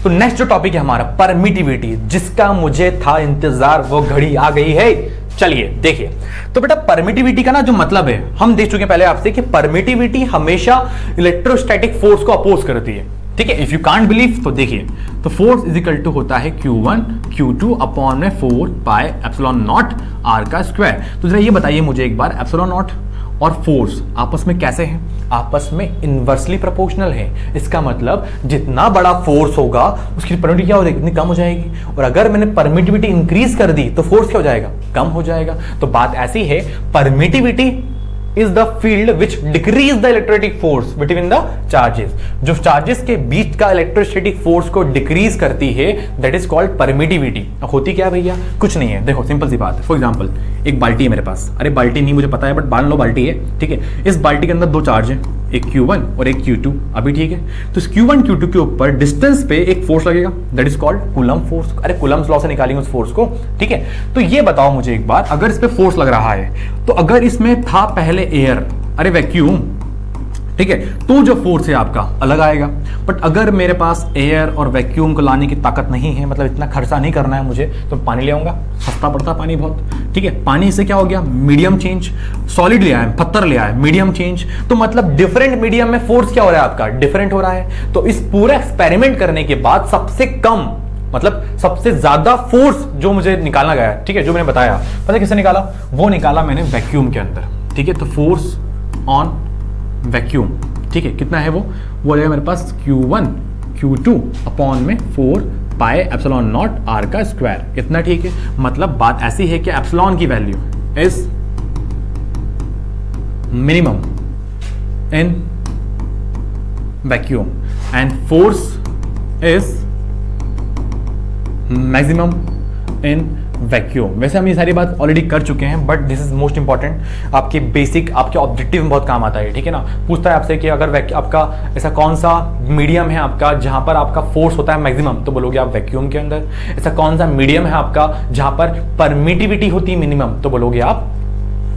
तो नेक्स्ट जो टॉपिक है हमारा परमिटिविटी, जिसका मुझे था इंतजार, वो घड़ी आ गई है। चलिए देखिए, तो बेटा परमिटिविटी का ना जो मतलब है, हम देख चुके हैं पहले आपसे कि परमिटिविटी हमेशा इलेक्ट्रोस्टैटिक फोर्स को अपोज करती है, ठीक है। इफ यू कांट बिलीव तो देखिए, तो फोर्स इज इक्वल टू होता है Q1 Q2 अपॉन में 4 पाई एप्सिलॉन नॉट R का स्क्वायर। तो जरा ये बताइए मुझे एक बार, एप्सिलॉन नॉट और फोर्स आपस में कैसे हैं? आपस में इनवर्सली प्रोपोर्शनल है। इसका मतलब जितना बड़ा फोर्स होगा उसकी परमिटिविटी क्या हो जाएगी? इतनी कम हो जाएगी। और अगर मैंने परमिटिविटी इंक्रीज कर दी तो फोर्स क्या हो जाएगा? कम हो जाएगा। तो बात ऐसी है, permittivity is the field which decrease the electrostatic force between the charges। जो चार्जेस के बीच का इलेक्ट्रोस्टैटिक फोर्स को डिक्रीज करती है, दैट इज कॉल्ड परमिटिविटी। होती क्या भैया? कुछ नहीं है, देखो सिंपल सी बात है। फॉर एग्जांपल एक बाल्टी है मेरे पास, अरे बाल्टी नहीं मुझे पता है बट मान लो बाल्टी है, ठीक है। इस बाल्टी के अंदर 2 चार्ज है, एक Q1 और एक Q2, अभी ठीक है। तो इस Q1 Q2 के ऊपर डिस्टेंस पे एक फोर्स लगेगा, that is called coulomb force. अरे कूलम्ब्स लॉ से निकालेंगे उस फोर्स को, ठीक है। तो ये बताओ मुझे एक बार, अगर इस पे फोर्स लग रहा है, तो अगर इसमें था पहले एयर, अरे वैक्यूम, ठीक है, तो जो फोर्स है आपका अलग आएगा। बट अगर मेरे पास एयर और वैक्यूम को लाने की ताकत नहीं है, मतलब इतना खर्चा नहीं करना है मुझे, तो पानी ले आऊंगा, सस्ता पड़ता पानी बहुत, ठीक है। पानी से क्या हो गया? Medium change. सॉलिड ले आया, पत्थर ले आया, मीडियम चेंज। तो मतलब डिफरेंट मीडियम में फोर्स क्या हो रहा है आपका? डिफरेंट हो रहा है। तो इस पूरा एक्सपेरिमेंट करने के बाद सबसे कम, मतलब सबसे ज्यादा फोर्स जो मुझे निकालना गया, ठीक है, जो मैंने बताया, पता किससे निकाला? वो निकाला मैंने वैक्यूम के अंदर, ठीक है। तो फोर्स ऑन वैक्यूम, ठीक है, कितना है वो आ जाएगा मेरे पास Q1 Q2 अपॉन में 4 पाई एप्सिलॉन नॉट R का स्क्वायर, इतना ठीक है। मतलब बात ऐसी है कि एप्सिलॉन की value is minimum in vacuum and force is maximum in vacuum. वैसे हम ये सारी बात ऑलरेडी कर चुके हैं, but this is most important, आपके बेसिक, आपके ऑब्जेक्टिव में बहुत काम आता है, ठीक है ना। पूछता है आपसे कि अगर आपका ऐसा कौन सा मीडियम है आपका जहां पर आपका फोर्स होता है मैक्सिमम, तो बोलोगे आप वैक्यूम के अंदर। ऐसा कौन सा मीडियम है आपका जहां पर परमिटिविटी होती है मिनिमम, तो बोलोगे आप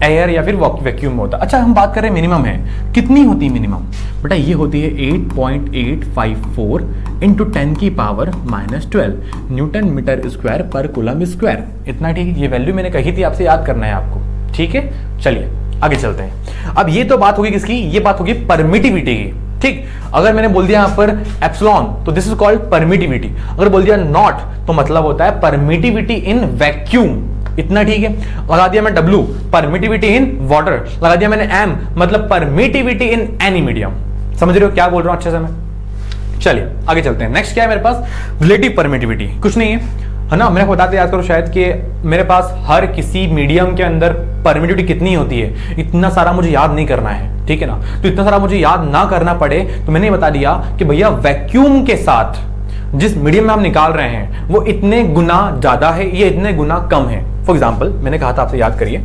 एयर या फिर वैक्यूम में होता। अच्छा हम बात कर रहे हैं मिनिमम है, कितनी होती है मिनिमम? बेटा ये होती है 8.854 इंटू 10 की पावर -12 न्यूटन मीटर स्क्वायर पर कूलम स्क्वायर, इतना ठीक है। ये वैल्यू मैंने कही थी, आपसे याद करना है आपको, ठीक है। चलिए आगे चलते हैं। अब ये तो बात होगी किसकी? ये बात होगी परमिटिविटी की, ठीक। अगर मैंने बोल दिया यहां पर एप्सिलॉन, तो दिस इज कॉल्ड परमिटिविटी। अगर बोल दिया नॉट, तो मतलब होता है परमिटिविटी इन वैक्यूम, इतना ठीक है। लगा दिया मैं W, परमिटिविटी इन वाटर। लगा दिया मैंने M, मतलब परमिटिविटी इन एनी मीडियम। समझ रहे हो क्या बोल रहा हूं अच्छे से मैं? चलिए आगे चलते हैं। नेक्स्ट क्या है मेरे पास? Relative permittivity. कुछ नहीं है ना, मैंने बताते याद करो शायद कि मेरे पास हर किसी मीडियम के अंदर परमिटिविटी कितनी होती है, इतना सारा मुझे याद नहीं करना है, ठीक है ना। तो इतना सारा मुझे याद ना करना पड़े तो मैंने बता दिया कि भैया वैक्यूम के साथ जिस मीडियम में हम निकाल रहे हैं वो इतने गुना ज्यादा है, ये इतने गुना कम है। फॉर एग्जाम्पल मैंने कहा था आपसे, याद करिए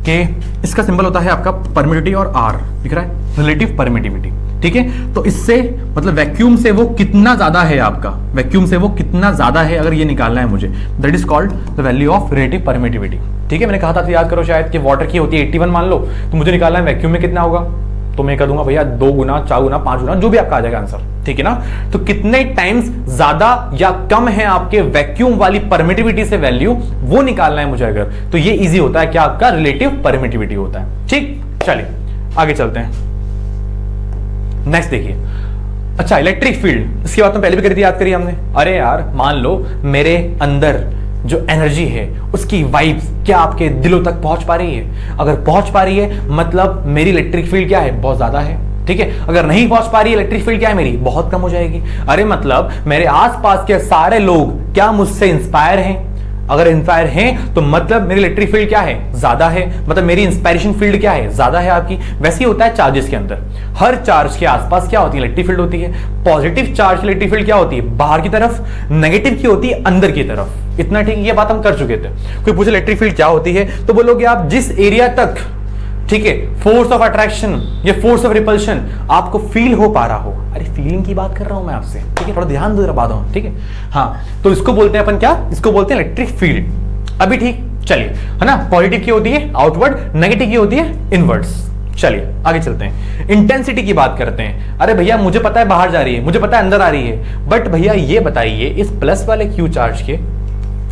कि इसका सिंबल होता है आपका परमिटिविटी और R दिख रहा है, रिलेटिव परमिटिविटी, ठीक है। तो इससे मतलब वैक्यूम से वो कितना ज्यादा है आपका, वैक्यूम से वो कितना ज्यादा है अगर ये निकालना है मुझे, that is called the value of relative permittivity, ठीक है। मैंने कहा था तो याद करो शायद कि वाटर की होती है 81 मान लो, तो मुझे निकालना है वैक्यूम में कितना होगा, तो मैं कह दूंगा भैया 2 गुना, 4 गुना, 5 गुना, जो भी आपका आ जाएगा आंसर, ठीक है ना। तो कितने टाइम्स ज्यादा या कम है आपके वैक्यूम वाली परमिटिविटी से वैल्यू, वो निकालना है मुझे अगर, तो ये इजी होता है क्या आपका रिलेटिव परमिटिविटी होता है, ठीक। चलिए आगे चलते हैं। नेक्स्ट देखिए, अच्छा इलेक्ट्रिक फील्ड, इसकी बात तो पहले भी करी थी, याद करिए हमने। अरे यार मान लो मेरे अंदर जो एनर्जी है उसकी वाइब्स क्या आपके दिलों तक पहुंच पा रही है? अगर पहुंच पा रही है मतलब मेरी इलेक्ट्रिक फील्ड क्या है, बहुत ज्यादा है, ठीक है। अगर नहीं पहुंच पा रही है इलेक्ट्रिक फील्ड क्या है मेरी, बहुत कम हो जाएगी। अरे मतलब मेरे आसपास के सारे लोग क्या मुझसे इंस्पायर हैं? अगर इंस्पायर हैं तो मतलब मेरी इलेक्ट्रिक फील्ड क्या है, ज्यादा है, मतलब मेरी इंस्पायरेशन फील्ड क्या है, ज्यादा है आपकी। वैसे ही होता है चार्जेस के अंदर, हर चार्ज के आसपास क्या होती है, इलेक्ट्रिक फील्ड होती है। पॉजिटिव चार्ज की इलेक्ट्रिक फील्ड क्या होती है, बाहर की तरफ, नेगेटिव की होती है अंदर की तरफ। इतना ठीक, ये बात हम कर चुके थे। कोई पूछे इलेक्ट्रिक फील्ड क्या होती है तो बोलोगे आप जिस एरिया तक, ठीक है, फोर्स ऑफ अट्रैक्शन या फोर्स ऑफ रिपल्शन आपको फील हो पा रहा हो। अरे फीलिंग की बात कर रहा हूं मैं आपसे, ठीक है, थोड़ा ध्यान दो जरा बात, ठीक है। हाँ, तो इसको बोलते हैं अपन क्या, इसको बोलते हैं इलेक्ट्रिक फील्ड। अभी ठीक, चलिए, है ना। पॉजिटिव की होती है आउटवर्ड, नेगेटिव की होती है इनवर्ड्स। चलिए आगे चलते हैं, इंटेंसिटी की बात करते हैं। अरे भैया मुझे पता है बाहर जा रही है, मुझे पता है अंदर आ रही है, बट भैया ये बताइए इस प्लस वाले क्यू चार्ज के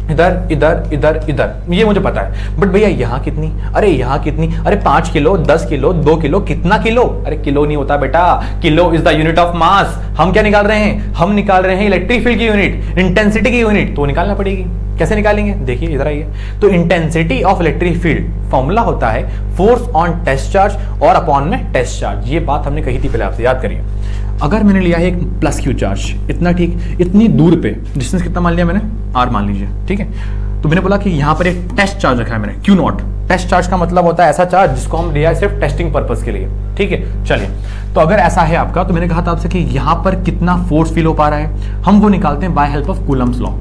इधर इधर इधर इधर, ये मुझे पता है, बट भैया यहाँ कितनी, अरे यहाँ कितनी, अरे 5 किलो, 10 किलो, 2 किलो, कितना किलो? अरे किलो नहीं होता बेटा, kilo is the unit of mass. हम क्या निकाल रहे हैं, हम निकाल रहे हैं इलेक्ट्रिक फील्ड की यूनिट, इंटेंसिटी की यूनिट, तो निकालना पड़ेगी। कैसे निकालेंगे, देखिए इधर आइए। तो intensity of electric field formula होता है फोर्स ऑन टेस्ट चार्ज और अपॉन में टेस्ट चार्ज। ये बात हमने कही थी पहले आपसे, याद करिए। अगर मैंने लिया है एक प्लस क्यू चार्ज, इतना ठीक, इतनी दूर पे, डिस्टेंस कितना मान लिया मैंने, R मान लीजिए, ठीक है। तो मैंने बोला कि यहां पर एक टेस्ट चार्ज रखा है मैंने, क्यू नॉट। टेस्ट चार्ज का मतलब होता है ऐसा चार्ज जिसको हम लिया है सिर्फ टेस्टिंग पर्पस के लिए, ठीक है। चलिए, तो अगर ऐसा है आपका, तो मैंने कहा था आपसे कि यहां पर कितना फोर्स फील हो पा रहा है, हम वो निकालते हैं by help of Coulomb's law.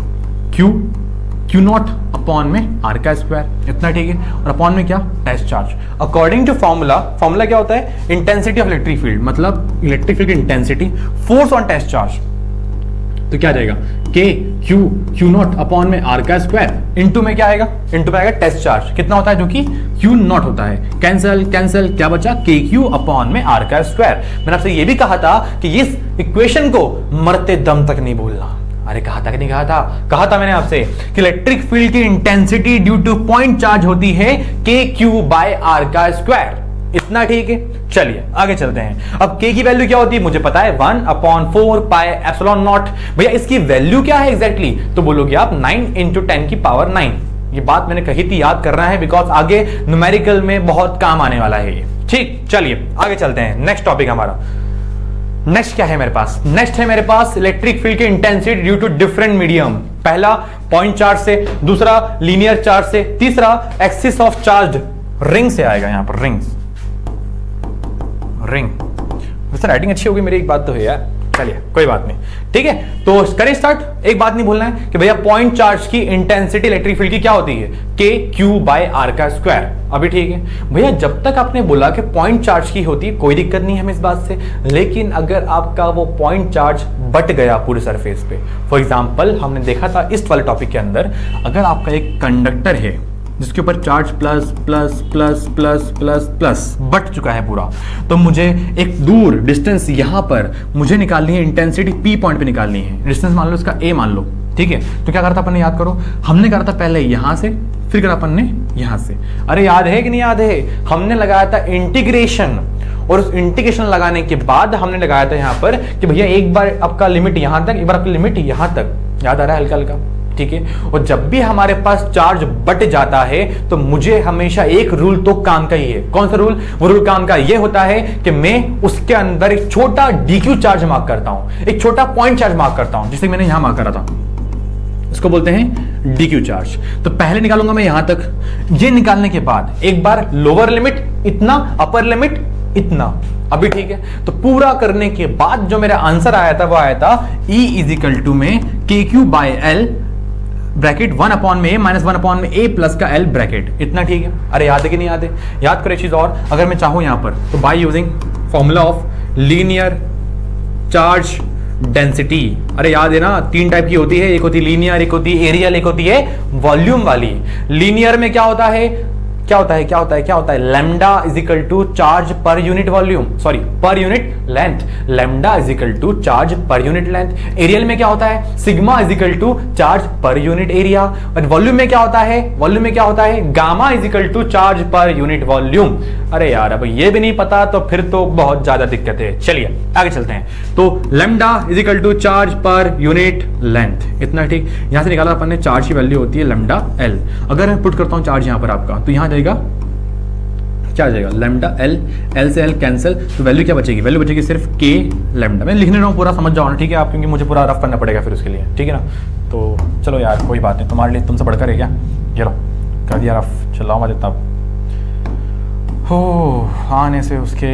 Q naught upon में R का स्क्वायर, इतना ठीक है, और अपॉन में क्या, test charge. According to formula क्या होता है, इंटेंसिटी ऑफ इलेक्ट्रिक फील्ड, मतलब इलेक्ट्रिक फील्ड की intensity, force on test charge, तो क्या जाएगा, के क्यू नॉट अपॉन में R का स्क्वायर, इंटू में क्या आएगा, इंटू में आएगा टेस्ट चार्ज, कितना होता है, जो कि क्यू नॉट होता है। कैंसिल कैंसिल, क्या बचा, के क्यू अपॉन में R का स्क्वायर। मैंने आपसे ये भी कहा था कि इस इक्वेशन को मरते दम तक नहीं भूलना। अरे कहा था कि नहीं कहा था मैंने आपसे कि इलेक्ट्रिक फील्ड की intensity due two point charge होती है के क्यू बाय R का स्क्वायर, इतना ठीक है। चलिए आगे चलते हैं। अब k की वैल्यू क्या होती है मुझे पता है, 1/4 पाई एप्सिलॉन नॉट। भैया इसकी वैल्यू क्या है एग्जैक्टली, तो बोलोगे आप 9 × 10⁹। ये बात मैंने कही थी, याद करना है, बिकॉज आगे न्यूमेरिकल में बहुत काम आने वाला है ये, ठीक। चलिए आगे चलते हैं, नेक्स्ट टॉपिक हमारा। नेक्स्ट क्या है मेरे पास, नेक्स्ट है मेरे पास इलेक्ट्रिक फील्ड की intensity due to different medium. पहला पॉइंट चार्ज से, दूसरा लीनियर चार्ज से, तीसरा एक्सिस ऑफ चार्ज रिंग से आएगा। यहां पर रिंग वैसे राइटिंग अच्छी होगी मेरी, एक बात तो है यार, चलिए कोई बात नहीं, ठीक है। तो करें स्टार्ट। एक बात नहीं भूलना है कि भैया पॉइंट चार्ज की इंटेंसिटी इलेक्ट्रिक फील्ड की क्या होती है, के क्यू बाय R का स्क्वायर। अभी ठीक है भैया, जब तक आपने बोला कि पॉइंट चार्ज की होती है कोई दिक्कत नहीं है हमें इस बात से, लेकिन अगर आपका वो पॉइंट चार्ज बट गया पूरे सरफेस पे, फॉर एग्जांपल हमने देखा था इस वाले टॉपिक के अंदर, अगर आपका एक कंडक्टर है जिसके ऊपर charge plus plus plus plus plus plus but चुका है पूरा, तो मुझे एक दूर डिस्टेंस यहां पर मुझे निकालनी है, इंटेंसिटी P पॉइंट पे निकालनी है। डिस्टेंस मान लो इसका A मान लो, ठीक है। तो क्या करा था अपन ने, याद करो, हमने करा था पहले यहां से, फिर करा अपन ने यहां से। अरे याद है कि नहीं याद है, हमने लगाया था इंटीग्रेशन, और उस इंटीग्रेशन लगाने के बाद हमने लगाया था यहां पर कि भैया एक बार आपका लिमिट यहां तक, एक बार आपकी लिमिट यहां तक। याद आ रहा है हल्का हल्का, ठीक है। और जब भी हमारे पास चार्ज बट जाता है तो मुझे हमेशा एक रूल तो काम का ही है। कौन सा रूल? वो रूल काम का ये होता है कि मैं उसके अंदर एक छोटा डीक्यू चार्ज मार्क करता हूं, एक छोटा पॉइंट चार्ज मार्क करता हूं, जिसे मैंने यहां मार्क करा था, इसको बोलते हैं डीक्यू चार्ज। तो पहले निकालूंगा मैं यहां तक, ये निकालने के बाद एक बार लोअर लिमिट इतना, अपर लिमिट इतना, अभी ठीक है। तो पूरा करने के बाद जो मेरा आंसर आया था वो आया था E इज इक्वल टू में KQ by L bracket 1 upon में A माइनस 1 अपॉन में A प्लस का L ब्रैकेट, इतना ठीक है। अरे याद है कि नहीं याद है? याद करो एक चीज और, अगर मैं चाहूं यहां पर तो by using formula of linear charge density, अरे याद है ना, 3 टाइप की होती है, एक होती है लीनियर, एक होती है एरियल, एक होती है वॉल्यूम वाली। लीनियर में क्या होता है, lambda is equal to charge per unit volume, sorry per unit length, lambda is equal to charge per unit length. Areal में क्या होता है, sigma is equal to charge per unit area. और वॉल्यूम में क्या होता है, gamma is equal to charge per unit volume. अरे यार अब ये भी नहीं पता तो फिर तो बहुत ज्यादा दिक्कत है। चलिए आगे चलते हैं। तो lambda is equal to charge per unit length, इतना ठीक। यहां से निकाला अपन ने, चार्ज की वैल्यू होती है लैम्डा एल। अगर मैं पुट करता हूं चार्ज यहां पर आपका, तो यहां जाएगा, क्या जाएगा, लैम्डा एल, एल से एल कैंसिल, तो वैल्यू क्या बचेगी, वैल्यू बचेगी सिर्फ के लैम्डा। मैं लिखने रहा हूँ, पूरा समझ जाओ ना, ठीक है आप, क्योंकि मुझे पूरा रफ करना पड़ेगा फिर उसके लिए, ठीक है ना। तो चलो यार कोई बात नहीं, तुम्हारे लिए तुमसे बढ़कर है क्या, ये लो कर दिया रफ, चलाओ मत इतना हो आने से उसके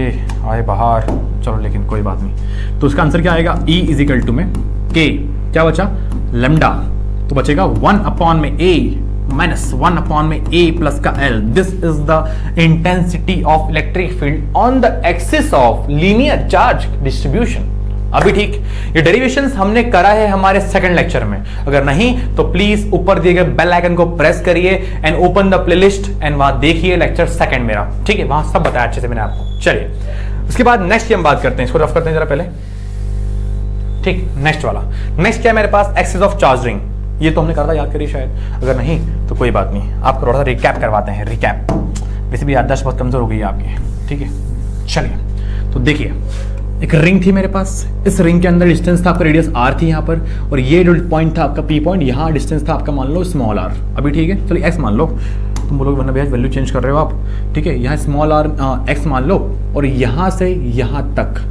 आए बाहर, चलो लेकिन कोई बात नहीं। तो उसका आंसर क्या आएगा, E इज इक्वल टू में के, क्या बचा, लैम्डा, तो बचेगा 1 अपॉन में A माइनस 1 अपॉन में A प्लस का L। This is the intensity of electric field on the axis of linear charge distribution. अभी ठीक, ये डेरिवेशंस हमने करा है हमारे सेकंड लेक्चर में, अगर नहीं तो प्लीज ऊपर दिए गए बेल आइकन को प्रेस करिए and open the playlist and वहां देखिए लेक्चर सेकंड मेरा, ठीक है, वहां सब बताया अच्छे से मैंने आपको। चलिए उसके बाद नेक्स्ट की हम बात करते हैं, इसको रफ करते हैं जरा पहले, ठीक। नेक्स्ट वाला, नेक्स्ट क्या है मेरे पास, एक्सिस ऑफ चार्ज रिंग। ये तो हमने करा था, याद करिए शायद, अगर नहीं तो कोई बात नहीं, आपको थोड़ा सा रिकैप करवाते हैं, रिकैप। वैसे भी याददाश्त बहुत कमजोर हो गई है आपकी, ठीक है। चलिए तो देखिए, एक रिंग थी मेरे पास, इस रिंग के अंदर डिस्टेंस था आपका, रेडियस r थी यहाँ पर, और ये जो पॉइंट था आपका P पॉइंट, यहाँ डिस्टेंस था आपका मान लो स्मॉल r, अभी ठीक है। चलिए x मान लो, तुम बोलोगे वरना भैया वैल्यू चेंज कर रहे हो आप, ठीक है। यहाँ स्मॉल r x मान लो, और यहाँ से यहाँ तक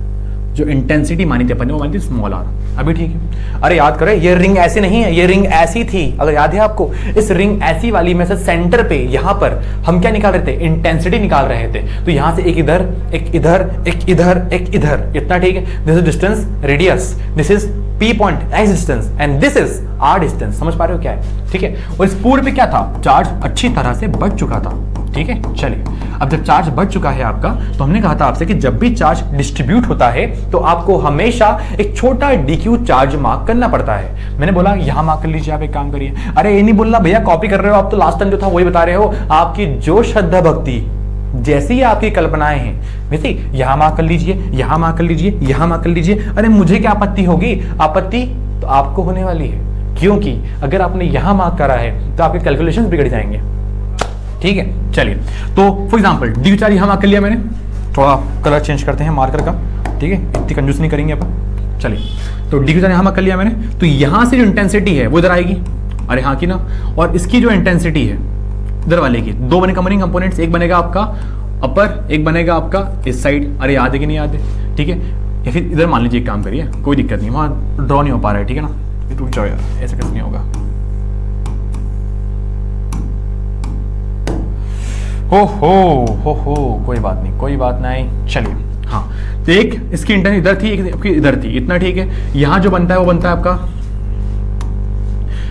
जो इंटेंसिटी मानी थी अपन ने वो मानी थी स्मॉल r, अभी ठीक है। अरे याद करें, ये रिंग ऐसी नहीं है, ये रिंग ऐसी थी, अगर याद है आपको, इस रिंग ऐसी वाली में से सेंटर पे यहाँ पर हम क्या निकाल रहे थे, इंटेंसिटी निकाल रहे थे। तो यहाँ से एक इधर, एक इधर, एक इधर, एक इधर, इतना ठीक है। This is distance radius, this is P point x distance and this is r distance, समझ पा रहे हो क्या है, ठीक है। और इस पूरे पे क्या था, चार्ज अच्छी तरह से बढ़ चुका था, ठीक है। चलिए अब जब चार्ज बढ़ चुका है आपका, तो हमने कहा था आपसे कि जब भी चार्ज डिस्ट्रीब्यूट होता है तो आपको हमेशा एक छोटा डीक्यू चार्ज मार्क करना पड़ता है। मैंने बोला यहां मार्क कर लीजिए, आप एक काम करिए। अरे ये नहीं बोलना भैया कॉपी कर रहे हो आप, तो लास्ट टाइम जो था वही बता रहे हो, आपकी जो श्रद्धा भक्ति जैसी आपकी कल्पनाएं हैं वैसे यहां मार्क कर लीजिए, यहां मार्क कर लीजिए, यहां मार्क कर लीजिए। अरे मुझे क्या आपत्ति होगी, आपत्ति तो आपको होने वाली है, क्योंकि अगर आपने यहां मार्क करा है तो आपके कैलकुलेशंस बिगड़ जाएंगे, ठीक है। चलिए तो फॉर एग्जांपल डी चार्ज यहां मार्क कर लिया मैंने, थोड़ा कलर चेंज करते हैं मार्कर का, ठीक है, इतनी कंजूस नहीं करेंगे अपन। चलिए तो डी चार्ज यहां मार्क कर लिया मैंने, तो यहां से जो इंटेंसिटी है वो इधर आएगी, अरे हाँ की ना, और इसकी जो इंटेंसिटी है इधर वाले की, दो बने कंबाइनिंग कंपोनेंट्स, एक बनेगा आपका अपर, एक बनेगा आपका इस साइड। अरे याद है कि नहीं याद है, ठीक है। या फिर इधर मान लीजिए एक काम करिए, कोई दिक्कत नहीं, वहां ड्रॉ नहीं हो पा रहा है, ठीक है ना, रुक जाओ यार, ऐसा कैसे नहीं होगा। हो कोई बात नहीं, कोई बात नहीं। चलिए हाँ, तो एक इसकी इंटेंसिटी इधर थी, एक आपकी इधर थी, इतना ठीक है। यहां जो बनता है वो बनता है आपका,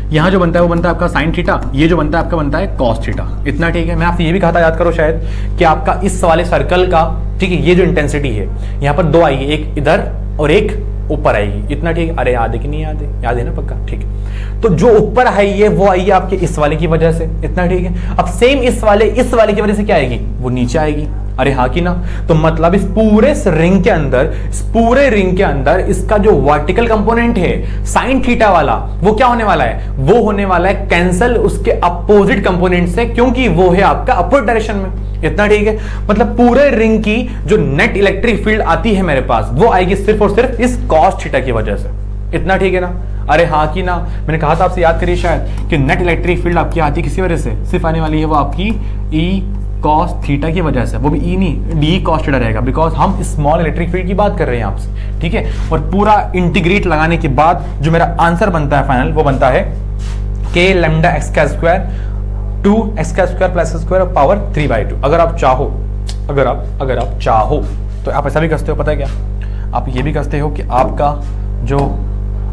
यहां जो बनता है वो बनता है आपका साइन थीटा, ये जो बनता है आपका बनता है कॉस थीटा, इतना ठीक है। मैं आपसे ये भी कहा था, याद करो शायद, कि आपका इस वाले सर्कल का, ठीक है, ये जो इंटेंसिटी है यहाँ पर दो आएगी, एक इधर और एक ऊपर आएगी, इतना ठीक है। अरे याद है कि नहीं याद है, याद है ना पक्का, ठीक है। तो जो ऊपर आई है वो आई है आपके इस वाले की वजह से, इतना ठीक है। अब सेम इस वाले की वजह से क्या आएगी, वो नीचे आएगी, अरे हाँ की ना। तो मतलब इस पूरे रिंग के अंदर, इस पूरे रिंग के अंदर इसका जो वर्टिकल कंपोनेंट है साइन थीटा वाला, वो क्या होने वाला है, वो होने वाला है कैंसल उसके अपोजिट कंपोनेंट से, क्योंकि वो है आपका अपवर्ड डायरेक्शन में, इतना ठीक है। मतलब पूरे रिंग की जो नेट इलेक्ट्रिक फील्ड आती है मेरे पास, वो आएगी सिर्फ और सिर्फ इस कॉस थीटा की वजह से, इतना ठीक है ना। अरे हाँ कि ना, मैंने कहा था आपसे, याद करिए शायद, कि नेट इलेक्ट्रिक फील्ड आपकी आती है किसी वजह से, सिर्फ आने वाली है वो आपकी ई कॉस थीटा की वजह से, वो भी ई नहीं डी कॉस थीटा रहेगा, बिकॉज हम स्मॉल इलेक्ट्रिक फील्ड की बात कर रहे हैं आपसे, ठीक है। और पूरा इंटीग्रेट लगाने के बाद जो मेरा आंसर बनता है फाइनल, वो बनता है के लैम्डा एक्स का स्क्वायर 2x का स्क्वायर प्लस स्क्वायर पावर 3/2। अगर आप चाहो, अगर आप चाहो तो आप ऐसा भी कर सकते हो, पता है क्या, आप ये भी कर सकते हो कि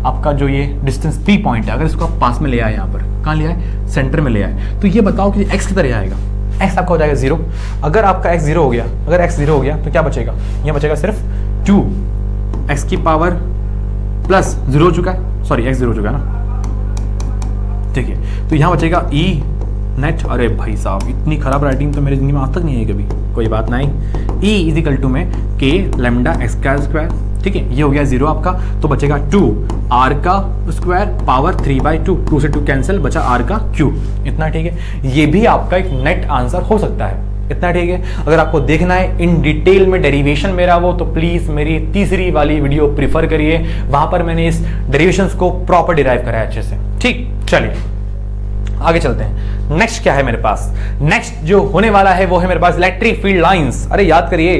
आपका जो ये डिस्टेंस P पॉइंट है, अगर इसको आप पास में ले आए, यहाँ पर कहाँ ले आए, सेंटर में ले आए, तो ये बताओ कि x की तरह आएगा, x आपका हो जाएगा 0। अगर आपका x 0 हो गया, अगर x 0 हो गया तो क्या बचेगा, यहाँ बचेगा सिर्फ 2x की पावर प्लस 0 हो चुका है, सॉरी x 0 हो चुका है ना, ठीक है। तो यहाँ बचेगा e नेट, अरे भाई साहब इतनी खराब राइटिंग तो मेरी जिंदगी में आज तक नहीं है कभी, कोई बात नहीं। e इज इक्वल टू में के लैम्डा एक्स का स्क्वायर, ठीक है, ये हो गया 0 आपका, तो बचेगा 2 r का स्क्वायर पावर 3/2, 2 से 2 कैंसिल, बचा r का क्यूब, इतना ठीक है। ये भी आपका एक नेट आंसर हो सकता है, इतना ठीक है। अगर आपको देखना है इन डिटेल में डेरिवेशन मेरा वो, तो प्लीज मेरी तीसरी वाली वीडियो प्रीफर करिए, वहां पर मैंने इस डेरिवेशंस को प्रॉपर डिराइव करा है अच्छे से, ठीक। चलिए आगे चलते हैं। नेक्स्ट क्या है मेरे पास, नेक्स्ट जो होने वाला है वो है मेरे पास इलेक्ट्रिक फील्ड लाइंस। अरे याद करिए,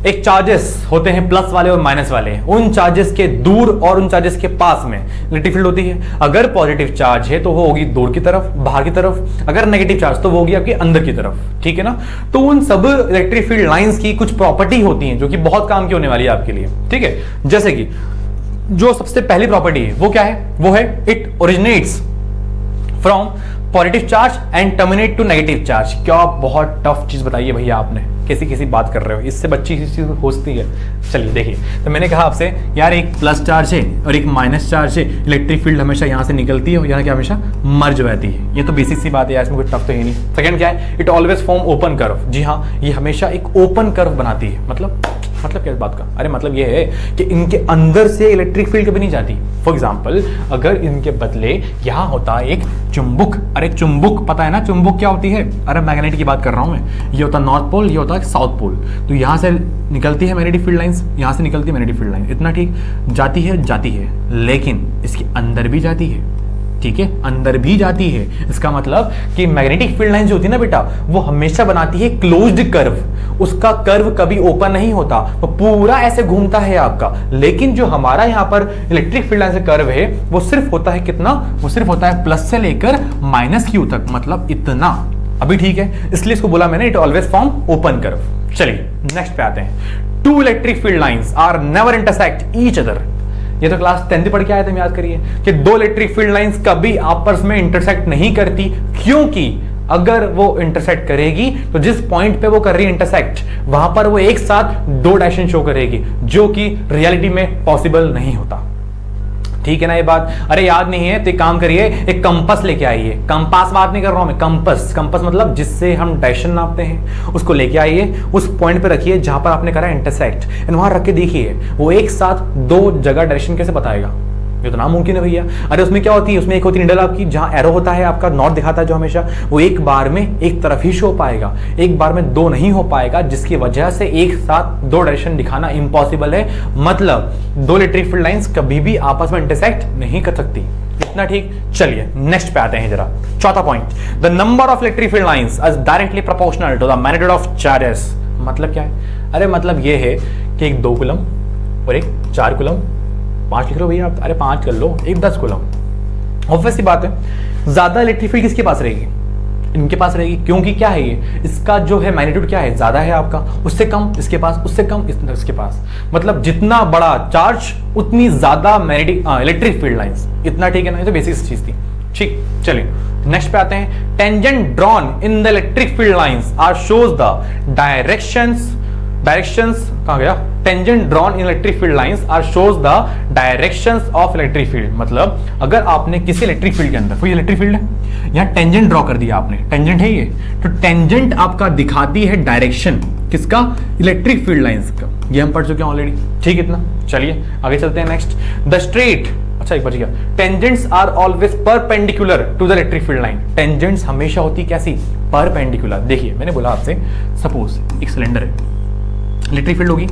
एक चार्जेस होते हैं प्लस वाले और माइनस वाले, उन चार्जेस के दूर और उन चार्जेस के पास में इलेक्ट्रिक फील्ड होती है। अगर पॉजिटिव चार्ज है तो वो होगी दूर की तरफ, बाहर की तरफ, अगर नेगेटिव चार्ज तो वो होगी आपके अंदर की तरफ, ठीक है ना। तो उन सब इलेक्ट्रिक फील्ड लाइंस की कुछ प्रॉपर्टी होती हैं जो कि बहुत काम की होने वाली है आपके लिए, ठीक है। जैसे कि जो सबसे पहली प्रॉपर्टी है वो क्या है, वो है it originates from positive charge and terminate to negative charge. क्या बहुत टफ चीज बताई है भैया आपने, कैसी बात कर रहे हो, इससे बच्ची इसी चीज होती है। चलिए देखिए, तो मैंने कहा आपसे यार एक प्लस चार्ज है और एक माइनस चार्ज है, इलेक्ट्रिक फील्ड हमेशा यहाँ से निकलती है और यहाँ क्या हमेशा मर्ज हो जाती है, ये तो बेसिक सी बात है यार, इसमें कोई टफ तो है नहीं। सेकंड क्या है, it always form open curve. जी हाँ, ये हमेशा एक ओपन कर्व बनाती है। मतलब क्या इस बात का, अरे मतलब ये है कि इनके अंदर से इलेक्ट्रिक फील्ड कभी नहीं जाती। फॉर एग्जांपल, अगर इनके बदले यहाँ होता एक चुंबक, अरे चुंबक पता है ना चुंबक क्या होती है, अरे मैग्नेट की बात कर रहा हूं मैं, ये होता नॉर्थ पोल, ये होता साउथ पोल, तो यहाँ से निकलती है मैग्नेटिक फील्ड लाइंस, यहाँ से निकलती है मैग्नेटिक फील्ड लाइन, इतना ठीक, जाती है, लेकिन इसके अंदर भी जाती है, ठीक है, अंदर भी जाती है। इसका मतलब कि मैग्नेटिक फील्ड लाइन जो होती है ना बेटा, वो हमेशा बनाती है क्लोज्ड कर्व, उसका कर्व कभी ओपन नहीं होता, वो पूरा ऐसे घूमता है आपका। लेकिन जो हमारा यहाँ पर इलेक्ट्रिक फील्ड लाइन से कर्व है, वो सिर्फ होता है कितना, वो सिर्फ होता है प्लस से लेकर माइनस क्यू तक, मतलब इतना। अभी ठीक है, इसलिए इसको बोला मैंने it always form open curve. चलिए नेक्स्ट पे आते हैं। Two electric field lines are never intersect each other. ये तो क्लास 10th पढ़ के आए थे, याद करिए कि दो इलेक्ट्रिक फील्ड लाइंस कभी आपस में इंटरसेक्ट नहीं करती, क्योंकि अगर वो इंटरसेक्ट करेगी तो जिस पॉइंट पे वो कर रही है इंटरसेक्ट, वहां पर वो एक साथ दो डायरेक्शन शो करेगी, जो कि रियलिटी में पॉसिबल नहीं होता। ठीक है ना ये बात? अरे याद नहीं है तो एक काम करिए, एक कंपास लेके आइए। कंपास बात नहीं कर रहा हूं मैं, कंपास, कंपास मतलब जिससे हम डायरेक्शन नापते हैं, उसको लेके आइए, उस पॉइंट पे रखिए जहां पर आपने करा इंटरसेक्ट, एंड वहां रख के देखिए वो एक साथ दो जगह डायरेक्शन कैसे बताएगा। ये तो नामुमकिन है भैया। अरे उसमें क्या होती है, उसमें एक होती है निडल आपकी, जहां एरो होता है आपका नॉर्थ दिखाता है जो हमेशा, वो एक बार में एक तरफ ही शो पाएगा, एक बार में दो नहीं हो पाएगा, जिसकी वजह से एक साथ दो डायरेक्शन दिखाना इम्पॉसिबल है। मतलब दो इलेक्ट्रिक फील्ड लाइंस कभी भी आपस में इंटरसेक्ट नहीं कर सकती। इतना ठीक। चलिए नेक्स्ट पे आते हैं जरा, चौथा point, the number of electric field lines is directly proportional to the magnitude of charges. मतलब क्या है? अरे मतलब ये है कि एक 2 कूलम और एक 4 कूलम, 5 लिख लो भैया आप, अरे 5 कर लो, एक 10 कूलम। ऑब्वियस सी बात है, ज्यादा इलेक्ट्रिक फील्ड किसके पास रहेगी? इनके पास रहेगी, क्योंकि क्या है ये, इसका जो है मैग्नीट्यूड क्या है, ज्यादा है आपका, उससे कम इसके पास, उससे कम इसके पास। मतलब जितना बड़ा चार्ज उतनी ज्यादा मैग्नेटिक इलेक्ट्रिक फील्ड लाइंस। इतना ठीक है ना, ये तो बेसिक चीज थी। ठीक, चलिए नेक्स्ट पे आते हैं। Tangent drawn in the electric field lines are shows the directions कहां गया? Tangent drawn in electric field lines are shows the directions of electric field. मतलब अगर आपने किसी इलेक्ट्रिक फील्ड के अंदर, कोई इलेक्ट्रिक फील्ड है, यहां टेंजेंट ड्रॉ कर दिया आपने, टेंजेंट है ये, तो टेंजेंट आपका दिखाती है डायरेक्शन किसका? इलेक्ट्रिक फील्ड लाइंस का। ये हम पढ़ चुके हैं ऑलरेडी। ठीक, इतना। चलिए आगे चलते हैं। नेक्स्ट, द स्ट्रेट, अच्छा एक बच गया, tangents are always perpendicular to the electric field line. Tangents हमेशा होती कैसी? परपेंडिकुलर। देखिए मैंने बोला आपसे, सपोज एक सिलेंडर है, इलेक्ट्रिक फील्ड होगी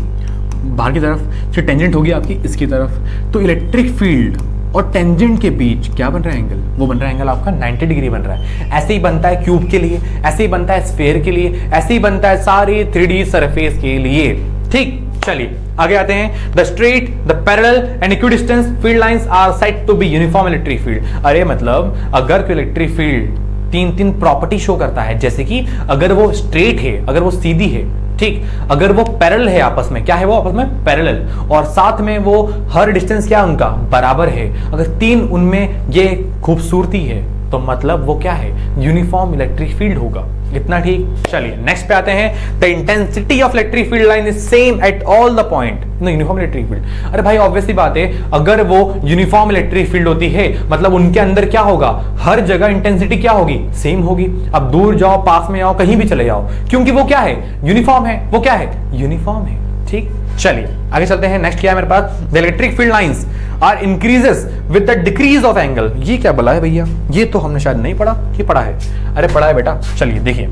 बाहर की तरफ, फिर टेंजेंट होगी आपकी इसकी तरफ, तो इलेक्ट्रिक फील्ड और टेंजेंट के बीच क्या बन रहा है एंगल, वो बन रहा है एंगल आपका 90 डिग्री बन रहा है। ऐसे ही बनता है क्यूब के लिए, ऐसे ही बनता है स्फीयर के लिए, ऐसे ही बनता है सारी 3D सरफेस के लिए। ठीक, चलिए आगे आते हैं। The straight, the parallel and equidistance field lines are said to be uniform electric field. अरे मतलब अगर कोई इलेक्ट्रिक फील्ड तीन प्रॉपर्टी शो करता है, जैसे कि अगर वो स्ट्रेट है, अगर वो सीधी है, ठीक, अगर वो पैरेलल है आपस में, क्या है वो आपस में पैरेलल, और साथ में वो हर डिस्टेंस क्या उनका बराबर है, अगर तीन उनमें ये खूबसूरती है तो मतलब वो क्या है, यूनिफॉर्म इलेक्ट्रिक फील्ड होगा। इतना ठीक। चलिए नेक्स्ट पे आते हैं। The intensity of electric field line is same at all the point in uniform electric field. अरे भाई ऑब्वियसली बात है, अगर वो यूनिफॉर्म इलेक्ट्रिक फील्ड होती है मतलब उनके अंदर क्या होगा, हर जगह इंटेंसिटी क्या होगी, सेम होगी। अब दूर जाओ, पास में आओ, कहीं भी चले जाओ, क्योंकि वो क्या है, यूनिफॉर्म है। वो क्या है, यूनिफॉर्म है। ठीक, चलिए आगे चलते हैं। नेक्स्ट क्या है मेरे पास, the electric field lines are increases with the decrease of angle. ये क्या बोला है भैया, ये तो हमने शायद नहीं पढ़ा, ये पढ़ा है। अरे पढ़ा है बेटा। चलिए देखिए,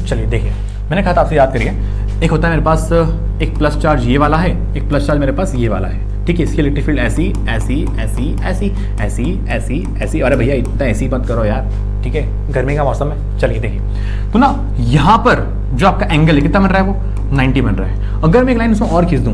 चलिए देखिए, मैंने कहा था आपसे याद करिए, एक होता है मेरे पास एक प्लस चार्ज ये वाला है, एक प्लस चार्ज मेरे पास ये वाला है। ठीक है, इसकी इलेक्ट्रिक फील्ड ऐसी ऐसी ऐसी ऐसी ऐसी ऐसी ऐसी। अरे भैया इतना ऐसी मत करो यार, ठीक है, गर्मी का मौसम है। चलिए देखिए, तो ना यहां पर जो आपका एंगल है कितना बन रहा है, वो 90 बन रहा है। अगर मैं एक लाइन उसमें और खींच दूं,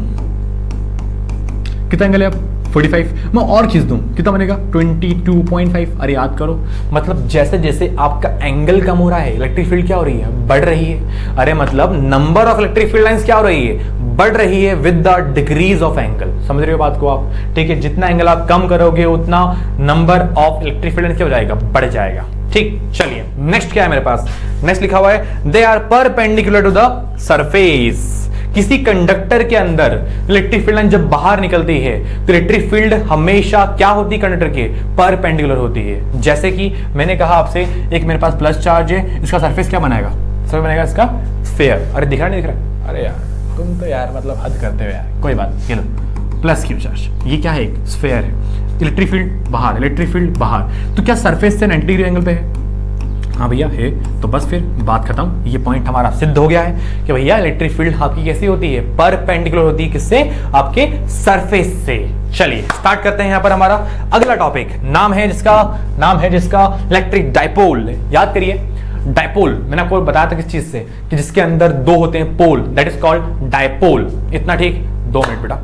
कितना एंगल है अब 45, मैं और खींच दूं कितना बनेगा 22.5। अरे याद करो, मतलब जैसे जैसे आपका एंगल कम हो रहा है इलेक्ट्रिक फील्ड क्या हो रही है, बढ़ रही है। अरे मतलब number of electric field lines क्या हो रही है, बढ़ रही है with the decrease of angle. समझ रहे हो बात को आप, ठीक है, जितना एंगल आप कम करोगे उतना नंबर ऑफ इलेक्ट्रिक फील्ड क्या हो जाएगा, बढ़ जाएगा। ठीक, चलिए नेक्स्ट क्या है मेरे पास, नेक्स्ट लिखा हुआ है they are perpendicular to the surface. किसी कंडक्टर के अंदर इलेक्ट्रिक फील्ड लाइन जब बाहर निकलती है तो इलेक्ट्रिक फील्ड हमेशा क्या होती है, कंडक्टर के परपेंडिकुलर होती है। जैसे कि मैंने कहा आपसे, एक मेरे पास प्लस चार्ज है, इसका सरफेस क्या बनाएगा, सरफेस बनेगा इसका स्फीयर। अरे दिख रहा नहीं दिख रहा, अरे यार तुम तो यार मतलब हद करते हो यार, कोई बात, ये लो प्लस क्यू चार्ज, ये क्या है, एक स्फीयर है। इलेक्ट्रिक फील्ड बाहर, इलेक्ट्रिक फील्ड बाहर, तो क्या सरफेस से 90 डिग्री एंगल पे है, हाँ भैया है, तो बस फिर बात खत्म। ये पॉइंट हमारा सिद्ध हो गया है कि भैया इलेक्ट्रिक फील्ड आपकी कैसी होती है, परपेंडिकुलर होती है, किससे, आपके सरफेस से। चलिए स्टार्ट करते हैं यहाँ पर हमारा अगला टॉपिक, नाम है जिसका इलेक्ट्रिक डाइपोल। याद करिए, डाइपोल मैंने आपको बताया था किस चीज से, कि जिसके अंदर दो होते हैं पोल, दैट इज कॉल्ड डाइपोल। इतना ठीक, 2 मिनट बेटा।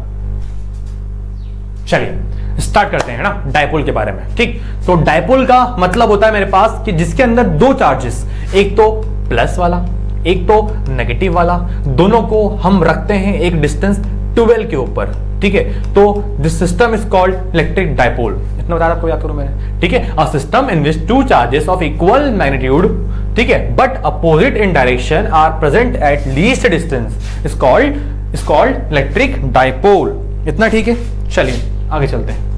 चलिए स्टार्ट करते हैं ना डाइपोल के बारे में। ठीक, तो डाइपोल का मतलब होता है मेरे पास कि जिसके अंदर दो चार्जेस, एक तो प्लस वाला, एक तो नेगेटिव वाला, दोनों को हम रखते हैं एक डिस्टेंस 12 के ऊपर। ठीक है, तो this system is called electric dipole. इतना बताया आपको, याद करो मैंने। ठीक है, a system in which 2 charges of equal magnitude, ठीक है, but opposite in direction are present at least distance is called electric dipole. इतना ठीक है, चलिए आगे चलते हैं।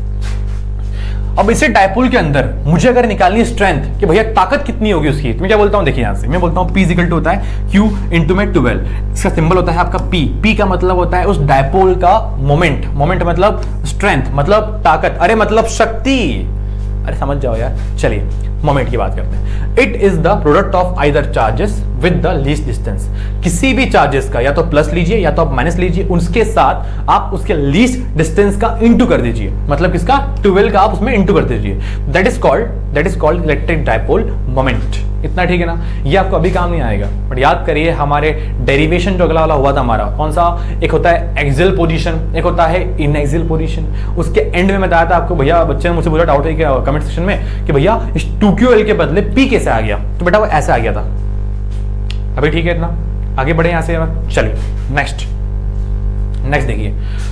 अब इसे डाइपोल के अंदर मुझे अगर निकालनी स्ट्रेंथ कि भैया ताकत कितनी होगी उसकी, तो मैं क्या बोलता हूं, देखिए यहां से मैं बोलता हूं P इक्वल टू होता है Q इंटू में 12। इसका सिंबल होता है आपका P का मतलब होता है उस डाइपोल का मोमेंट मतलब स्ट्रेंथ, मतलब ताकत, अरे मतलब शक्ति, अरे समझ जाओ यार। चलिए मोमेंट की बात करते हैं। It is the product of either charges with the least distance. किसी भी चार्जेस का या तो प्लस लीजिए या तो आप माइनस लीजिए, उसके साथ आप उसके लीस्ट डिस्टेंस का इंटू कर दीजिए, मतलब किसका, 12 का आप उसमें इंटू कर दीजिए। That is called electric dipole moment. इतना ठीक है ना, ये आपको अभी काम नहीं आएगा, बट याद करिए हमारे डेरिवेशन जो अगला वाला हुआ था हमारा, कौन सा, एक होता है एक्सियल पोजीशन, एक होता है इनएक्सियल पोजीशन। उसके एंड में बताया था आपको, भैया बच्चे ने मुझसे पूछा डाउट है क्या कमेंट सेक्शन में कि भैया इस 2QL के बदले P कैसे आ गया, तो बेटा वो ऐसे आ गया था। अभी ठीक है, इतना आगे बढ़े यहां से। चलिए नेक्स्ट देखिए।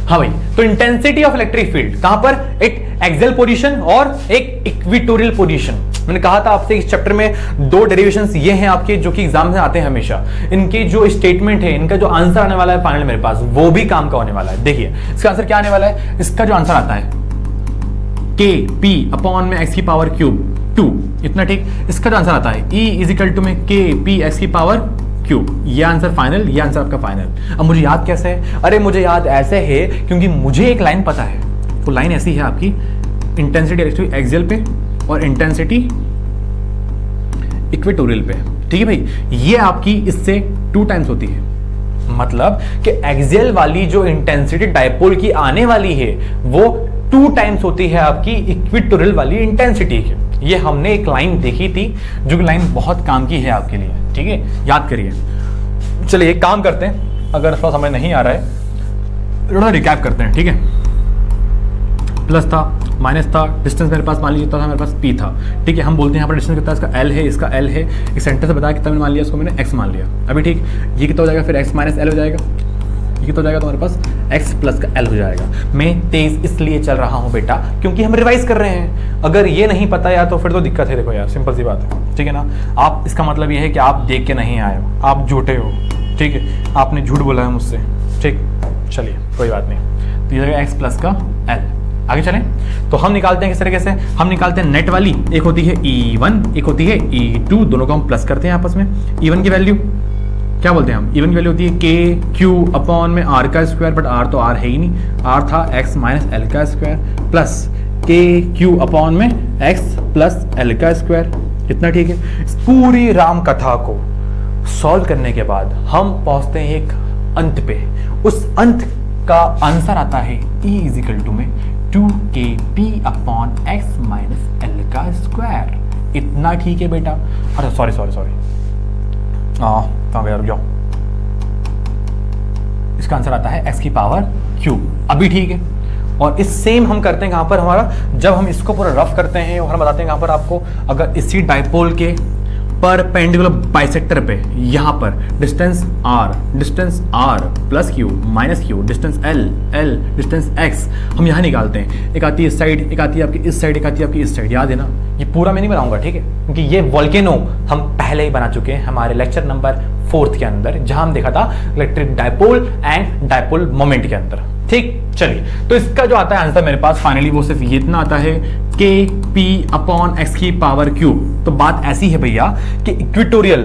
हाँ भाई, तो इंटेंसिटी ऑफ इलेक्ट्रिक फील्ड कहां पर, एक एक्सियल पोजीशन और एक इक्वेटोरियल पोजीशन। मैंने कहा था आपसे इस चैप्टर में 2 डेरिवेशंस ये हैं आपके, जो कि एग्जाम में आते हैं हमेशा। इनके जो स्टेटमेंट है, इनका जो आंसर आने वाला है फाइनल मेरे पास, वो भी काम का होने वाला है। देखिए इसका आंसर क्या आने वाला है, इसका जो आंसर आता है KP अपॉन में x की पावर क्यूब 2। इतना ठीक। इसका जो आंसर आता है E इज इक्वल टू में KP x की पावर क्यूब। ये आंसर फाइनल, ये आंसर आपका फाइनल। अब मुझे याद कैसे है, अरे मुझे याद ऐसे है क्योंकि मुझे एक लाइन पता है। वो लाइन ऐसी है आपकी, इंटेंसिटी एक्सियल पे और इंटेंसिटी इक्वेटोरियल पे। ठीक है भाई, ये आपकी इससे 2 टाइम्स होती है। मतलब कि एक्सियल वाली जो इंटेंसिटी डायपोल की आने वाली है वो 2 टाइम्स होती है आपकी इक्वेटोरियल वाली इंटेंसिटी की। ये हमने एक लाइन देखी थी जो कि लाइन बहुत काम की है आपके लिए, ठीक है, याद करिए। चलिए एक काम करते हैं, अगर थोड़ा समझ नहीं आ रहा है थोड़ा रिकैप करते हैं, ठीक है। प्लस था, माइनस था, डिस्टेंस मेरे पास मान लीजिए था मेरे पास p था, ठीक है। हम बोलते हैं यहाँ पर डिस्टेंस कितना है, इसका l है, इसका l है, एक सेंटर से बताया कितना मैंने मान लिया, इसको मैंने x मान लिया अभी, ठीक। ये कितना हो जाएगा फिर x माइनस l हो जाएगा, ये कितना हो जाएगा तुम्हारे पास x प्लस का l हो जाएगा। मैं तेज इसलिए चल रहा हूँ बेटा क्योंकि हम रिवाइज कर रहे हैं। अगर ये नहीं पता यार तो फिर तो दिक्कत है। देखो यार सिंपल सी बात है, ठीक है ना। आप इसका मतलब ये है कि आप देख के नहीं आए हो, आप झूठे हो, ठीक है, आपने झूठ बोला है मुझसे, ठीक। चलिए कोई बात नहीं, तो ये जाएगा x प्लस का l। आगे चलें तो हम निकालते हैं किस तरीके से, हम निकालते हैं नेट वाली, एक होती है E1 एक होती है E2, दोनों को हम प्लस करते हैं आपस में। E1 की वैल्यू क्या बोलते हैं हम, E1 की वैल्यू होती है k q अपॉन में r का स्क्वायर, बट r तो r है ही नहीं, r था x माइनस l का square plus k q upon में x प्लस l का स्क्वायर, इतना, ठीक है। इस पूरी राम कथा को सॉल्व करने के बाद हम पहुंचते हैं एक अंत पे। उस अंत का आंसर आता है E इजिकल टू में 2kp upon x minus l का स्क्वायर, इतना, ठीक है बेटा। अरे सॉरी कहाँ गया, रुक जाओ। इसका आंसर आता है x की पावर q, अभी ठीक है। और इस सेम हम करते हैं कहां पर, हमारा जब हम इसको पूरा रफ करते हैं और हम बताते हैं कहां पर आपको, अगर इसी डायपोल के परपेंडिकुलर बाइसेक्टर पे यहाँ पर distance r plus q minus q, distance l distance x हम यहाँ निकालते हैं। एक आती है इस साइड, एक आती है आपकी इस साइड, एक आती है आपकी इस साइड, याद है ना। ये पूरा मैं नहीं बनाऊंगा, ठीक है, क्योंकि ये वोल्केनो हम पहले ही बना चुके हैं हमारे लेक्चर नंबर 4 के अंदर, जहां हम देखा था electric dipole and dipole moment के अंदर, ठीक। चलिए तो इसका जो आता है आंसर मेरे पास फाइनली वो सिर्फ ये इतना आता है kp अपॉन x की पावर q। तो बात ऐसी है भैया कि इक्वेटोरियल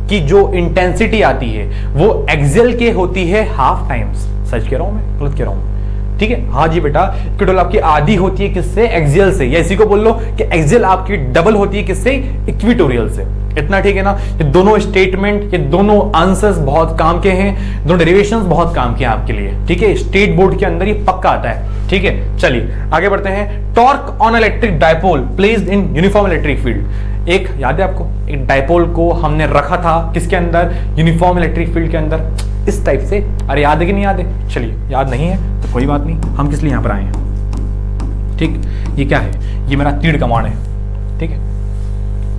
की जो इंटेंसिटी आती है वो एक्सियल के होती है हाफ टाइम्स। सच कह रहा हूं मैं, गलत कह रहा हूं, ठीक है। हाँ जी बेटा, इक्वेटोरियल आपकी आधी होती है किससे, एक्सियल से, या इसी को बोल लो कि एक्सियल आपकी डबल होती है किससे, इक्वेटोरियल से, इतना, ठीक है ना। ये दोनों स्टेटमेंट, ये दोनों आंसर्स बहुत काम के हैं, दोनों डेरिवेशंस बहुत काम के हैं आपके लिए, ठीक है। स्टेट बोर्ड के अंदर ये पक्का आता है, ठीक है। चलिए आगे बढ़ते हैं। Torque on electric dipole placed in uniform electric field. एक याद है आपको, एक डायपोल को हमने रखा था किसके अंदर, यूनिफॉर्म इलेक्ट्रिक फील्ड के अंदर, इस टाइप से। अरे याद है कि नहीं याद है, चलिए याद नहीं है तो कोई बात नहीं, हम किस लिए यहां पर आए हैं, ठीक। ये क्या है, ये मेरा तीर कमान है, ठीक है।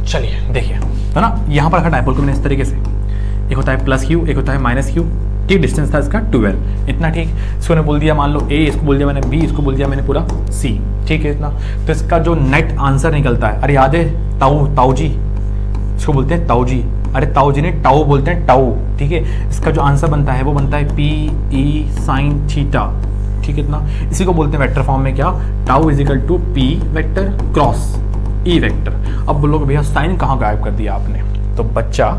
चलिए देखिए, है ना, यहां पर रखा डायपोल को मैंने इस तरीके से, एक होता है प्लस q, एक होता है माइनस q, ठीक। डिस्टेंस था इसका 12, इतना, ठीक। इसको मैंने बोल दिया मान लो a, इसको बोल दिया मैंने b, इसको बोल दिया मैंने पूरा c, ठीक है, इतना। तो इसका जो नेट आंसर निकलता है, अरे याद है ताऊ जी, इसको बोलते हैं ताऊ जी, अरे ताऊ जी ने टाउ बोलते हैं, टाउ, ठीक है। इसका जो आंसर बनता है वो बनता है p e sin थीटा, ठीक है, इतना। इसी को बोलते हैं वेक्टर फॉर्म में क्या, tau is equal to p vector cross e vector. अब बोलोगे भैया साइन कहाँ गायब कर दिया आपने, तो बच्चा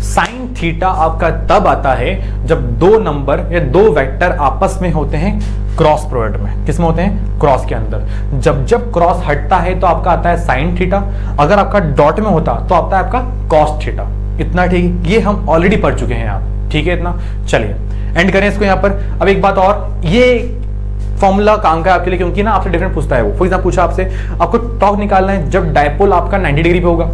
साइन थीटा आपका तब आता है जब दो नंबर या दो वेक्टर आपस में होते हैं क्रॉस प्रोडक्ट में। किस में होते हैं, क्रॉस के अंदर। जब क्रॉस हटता है तो आपका आता है साइन थीटा, अगर आपका डॉट में होता तो आता है आपका कॉस थीटा, इतना, ठीक। ये हम ऑलरेडी पढ़ चुके हैं आप, ठीक है, इतना। चलिए एंड करें इसको यहाँ पर। अब एक बात और, ये फॉर्मूला काम का है आपके लिए, क्योंकि ना आपसे डिफरेंट पूछता है वो। फॉर एग्जाम्पल पूछा आपसे, आपको टॉर्क निकालना है जब डायपोल आपका 90 डिग्री पे होगा,